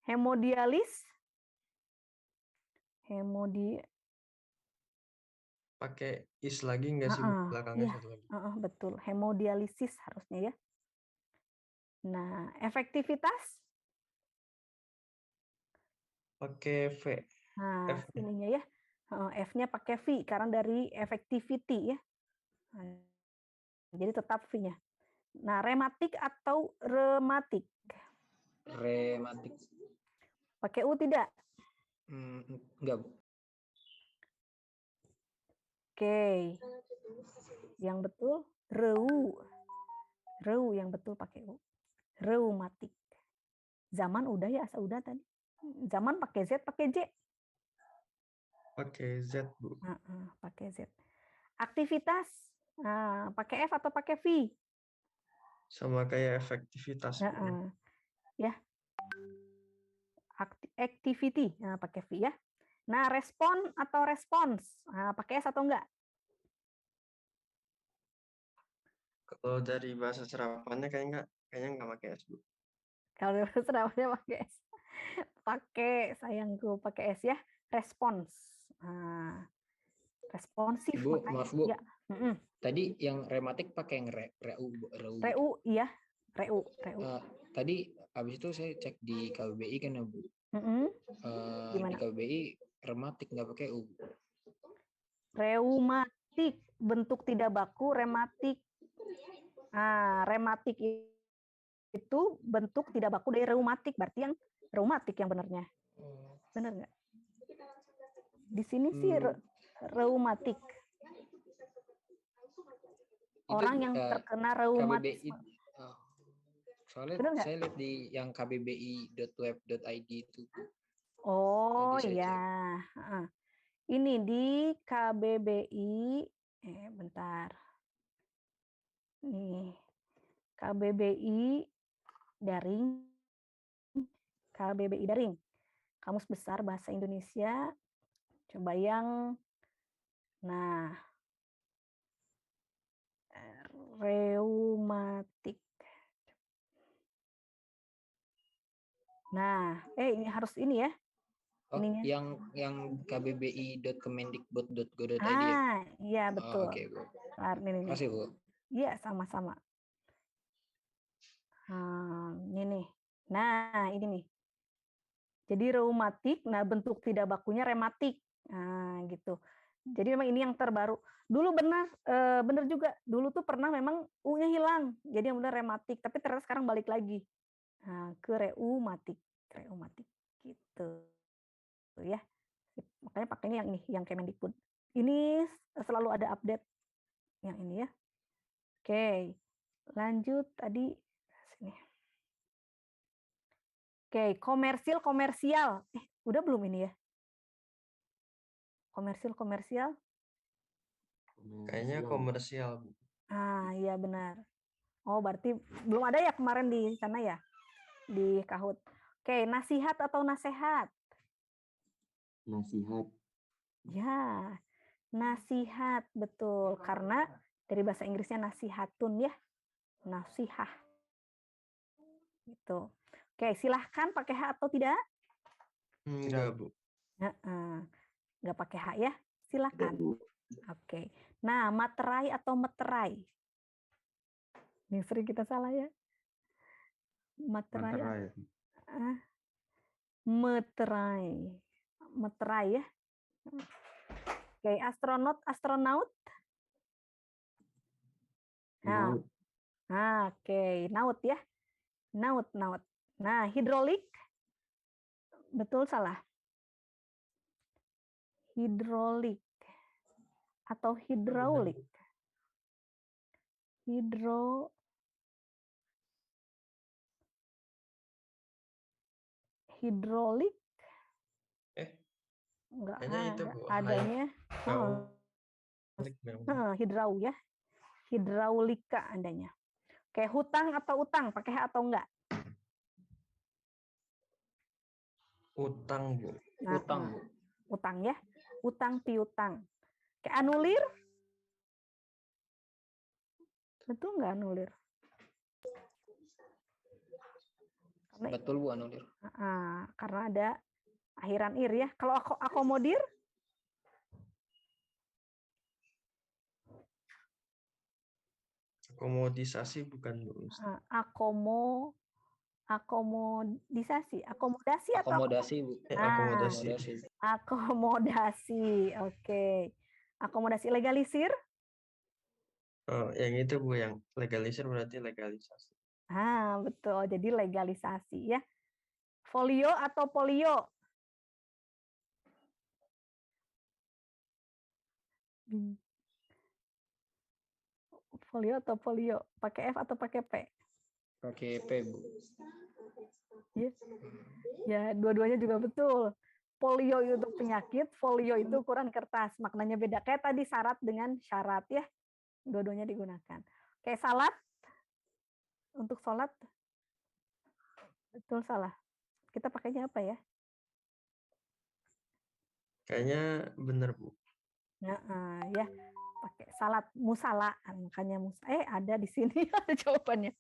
[SPEAKER 1] Hemodialis?
[SPEAKER 9] Pakai is lagi nggak sih, Bu? Belakangnya
[SPEAKER 1] iya,
[SPEAKER 9] satu lagi.
[SPEAKER 1] betul. Hemodialisis harusnya ya. Nah, efektivitas?
[SPEAKER 9] Pakai V.
[SPEAKER 1] Nah,
[SPEAKER 9] F.
[SPEAKER 1] ininya ya. F-nya pakai V karena dari effectivity ya. Jadi tetap V-nya. Nah, rematik atau rematik?
[SPEAKER 2] Rematik.
[SPEAKER 1] Pakai U tidak?
[SPEAKER 2] Enggak, Bu.
[SPEAKER 1] Oke. Yang betul reu. Reu yang betul pakai U. Reumatik. Zaman udah ya, asa udah tadi. Zaman pakai Z, pakai J?
[SPEAKER 9] Pakai Z, Bu.
[SPEAKER 1] Pakai Z. Aktivitas, pakai F atau pakai V?
[SPEAKER 9] Sama kayak efektivitas.
[SPEAKER 1] Ya. Activity, pakai V ya. Nah, respon atau respons, pakai S atau enggak?
[SPEAKER 9] Kalau dari bahasa serapannya kayaknya nggak pakai S, Bu.
[SPEAKER 1] Kalau dari bahasa serapannya pakai S. Pakai, sayangku, pakai S ya. Respons. Responsif.
[SPEAKER 2] Bu, maaf, Bu.
[SPEAKER 1] Ya.
[SPEAKER 2] Tadi yang rematik pakai yang reu.
[SPEAKER 1] Reu, iya. Reu.
[SPEAKER 2] Tadi habis itu saya cek di KBBI kan ya, Bu. Di KBBI rematik nggak pakai U.
[SPEAKER 1] Reumatik, bentuk tidak baku, rematik. Rematik itu bentuk tidak baku dari reumatik, berarti yang reumatik yang benarnya. Benar nggak? Di sini sih reumatik. Orang yang terkena reumatisme.
[SPEAKER 2] Soalnya saya lihat di yang kbbi.web.id itu.
[SPEAKER 1] Oh ya. Ini di KBBI. Bentar. Nih. KBBI daring. KBBI daring. Kamus Besar Bahasa Indonesia. Coba yang reumatik. Nah, ini harus ini ya.
[SPEAKER 2] Ininya. Yang kbbi.kemendikbud.go.id ya?
[SPEAKER 1] Iya betul.
[SPEAKER 2] Oke, Bu.
[SPEAKER 1] Terima
[SPEAKER 2] kasih, Bu.
[SPEAKER 1] Iya, sama-sama. Ini nih. Nah, ini nih. Jadi reumatik, bentuk tidak bakunya rematik. Gitu. Jadi memang ini yang terbaru. Dulu benar juga. Dulu tuh pernah memang U-nya hilang. Jadi yang benar rematik, tapi ternyata sekarang balik lagi. Ke reumatik gitu. Ya. Makanya pakainya yang ini, yang Kemendikbud. Ini selalu ada update yang ini ya. Oke. Lanjut tadi sini. Oke, komersial. Udah belum ini ya? Komersial.
[SPEAKER 9] Kayaknya komersial.
[SPEAKER 1] Iya benar. Oh, berarti belum ada ya kemarin di sana ya? Di Kahoot. Oke, nasihat atau nasehat?
[SPEAKER 4] Nasihat.
[SPEAKER 1] Ya, nasihat betul. Karena dari bahasa Inggrisnya nasihatun ya. Nasihah. Gitu. Oke, silahkan pakai H atau tidak?
[SPEAKER 9] Enggak, Bu.
[SPEAKER 1] Enggak pakai H ya. Silakan. Oke. Nah, materai atau meterai? Ini sering kita salah ya. Materai. Meterai ya. Oke, astronaut. Oke, naut ya. Naut. Nah, hidrolik. Betul salah? hidrolik atau hidraulik. Hidrolik enggak
[SPEAKER 9] Kayaknya itu
[SPEAKER 1] ada
[SPEAKER 9] Bu,
[SPEAKER 1] adanya hidrau ya, hidraulika adanya. Kayak hutang atau utang pakai H atau enggak?
[SPEAKER 9] Utang Bu.
[SPEAKER 2] Utang Bu.
[SPEAKER 1] Utang ya, utang piutang. Kayak anulir, betul nggak anulir? Karena,
[SPEAKER 2] betul Bu, anulir.
[SPEAKER 1] Karena ada akhiran ir ya. Kalau akomodir,
[SPEAKER 9] Akomodisasi bukan Bu.
[SPEAKER 1] akomodasi atau
[SPEAKER 2] Akomodasi Bu.
[SPEAKER 9] Akomodasi.
[SPEAKER 1] Akomodasi, oke. Akomodasi legalisir.
[SPEAKER 9] Oh, yang itu Bu, yang legalisir berarti legalisasi.
[SPEAKER 1] Betul. Jadi legalisasi ya. Folio atau polio? Folio atau polio? Pakai F atau pakai P?
[SPEAKER 2] Pakai P Bu.
[SPEAKER 1] Ya, dua-duanya juga betul. Polio itu penyakit, folio itu ukuran kertas. Maknanya beda. Kayak tadi syarat dengan syarat ya. Dua-duanya digunakan. Kayak salat. Untuk sholat. Betul salah. Kita pakainya apa ya?
[SPEAKER 9] Kayaknya benar Bu.
[SPEAKER 1] Ya, pakai salat musala. Makanya ada di sini ada jawabannya.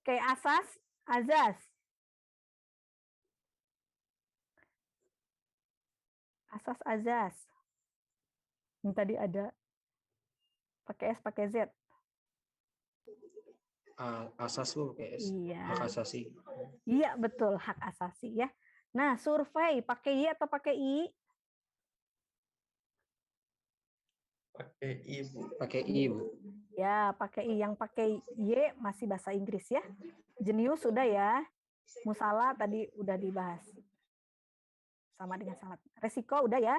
[SPEAKER 1] Kayak azas. Azas. Yang tadi ada pakai S, pakai Z.
[SPEAKER 2] Asas Bu, pakai S.
[SPEAKER 1] Iya.
[SPEAKER 2] Hak asasi.
[SPEAKER 1] Iya, betul, hak asasi ya. Nah, survei pakai Y atau pakai I?
[SPEAKER 9] Pakai I Bu.
[SPEAKER 2] Pakai I Bu.
[SPEAKER 1] Ya, pakai I. Yang pakai Y masih bahasa Inggris ya. Jenius sudah ya. Musala tadi udah dibahas. Sama dengan salat. Resiko udah ya.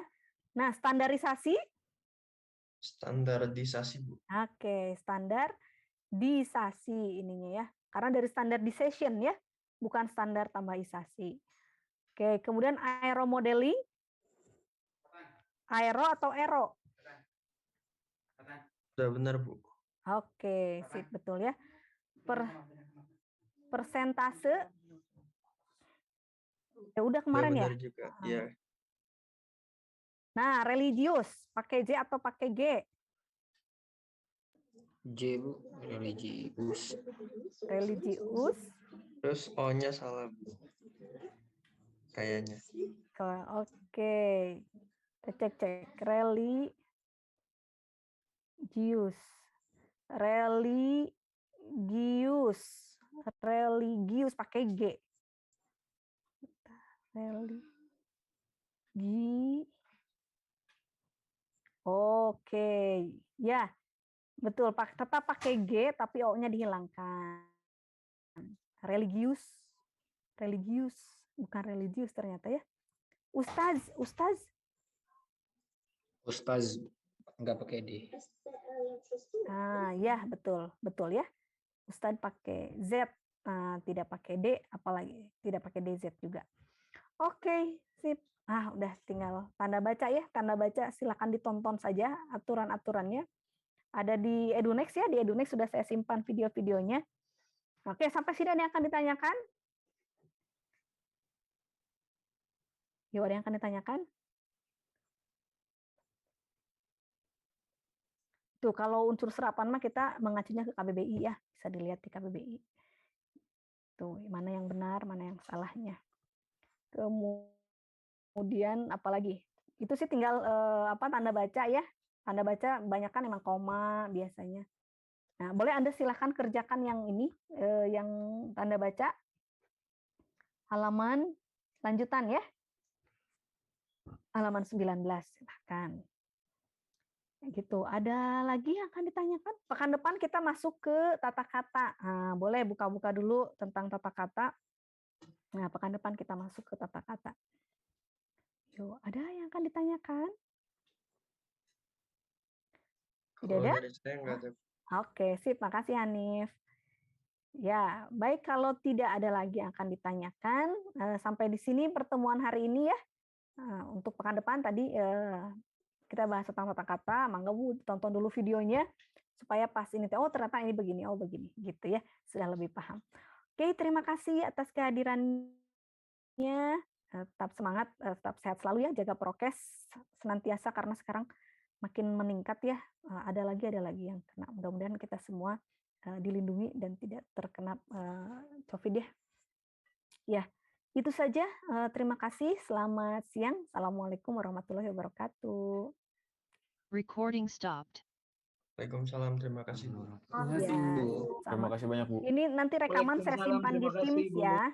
[SPEAKER 1] Nah, standarisasi?
[SPEAKER 9] Standarisasi Bu.
[SPEAKER 1] Oke, standarisasi ininya ya. Karena dari standardization ya, bukan standar tambah-isasi. Oke, kemudian aeromodeling. Aero atau aero?
[SPEAKER 9] Sudah benar Bu.
[SPEAKER 1] Oke, sip, betul ya. Persentase. Ya udah kemarin ya.
[SPEAKER 9] Benar juga. Iya.
[SPEAKER 1] Nah, religius pakai J atau pakai G?
[SPEAKER 2] J Bu, religius.
[SPEAKER 1] Religius.
[SPEAKER 9] Terus O-nya salah Bu. Kayaknya.
[SPEAKER 1] Oke. Kita cek. Religius. Religius pakai G. Oke. Ya. Betul, tetap pakai G tapi O-nya dihilangkan. Religius, bukan religius ternyata ya.
[SPEAKER 2] Ustaz enggak pakai D.
[SPEAKER 1] Ya, betul ya. Ustaz pakai Z, tidak pakai D, apalagi tidak pakai DZ juga. Oke, sip. Udah tinggal tanda baca ya. Tanda baca silakan ditonton saja aturan-aturannya. Ada di Edunex ya, di Edunex sudah saya simpan video-videonya. Oke, sampai sini ada yang akan ditanyakan? Yuk, ada yang akan ditanyakan? Tuh, kalau unsur serapan mah kita mengacunya ke KBBI ya, bisa dilihat di KBBI. Tuh, mana yang benar, mana yang salahnya. Kemudian apalagi? Itu sih tinggal tanda baca ya. Tanda baca banyak kan emang koma biasanya. Nah, boleh Anda silahkan kerjakan yang ini, yang tanda baca. Halaman lanjutan ya. Halaman 19, silahkan. Gitu. Ada lagi yang akan ditanyakan? Pekan depan kita masuk ke tata kata. Boleh buka-buka dulu tentang tata kata. Nah, pekan depan kita masuk ke tata kata. Yuk, ada yang akan ditanyakan? Tidak
[SPEAKER 9] Kalau
[SPEAKER 1] ada?
[SPEAKER 9] dari saya nggak ada.
[SPEAKER 1] Oke, sip. Makasih Hanif. Ya, baik kalau tidak ada lagi yang akan ditanyakan, sampai di sini pertemuan hari ini ya. Untuk pekan depan tadi kita bahas tentang tata kata, mangga Bu tonton dulu videonya supaya pas ini oh ternyata ini begini, oh begini gitu ya, sudah lebih paham. Oke, terima kasih atas kehadirannya. Tetap semangat, tetap sehat selalu ya, jaga prokes senantiasa karena sekarang makin meningkat ya. Ada lagi yang kena. Mudah-mudahan kita semua dilindungi dan tidak terkena COVID ya. Ya, itu saja. Terima kasih. Selamat siang. Assalamualaikum warahmatullahi wabarakatuh.
[SPEAKER 11] Recording stopped.
[SPEAKER 9] Waalaikumsalam, terima kasih Bu.
[SPEAKER 1] Ya,
[SPEAKER 4] Terima kasih banyak Bu.
[SPEAKER 1] ini nanti rekaman saya simpan di Teams ya.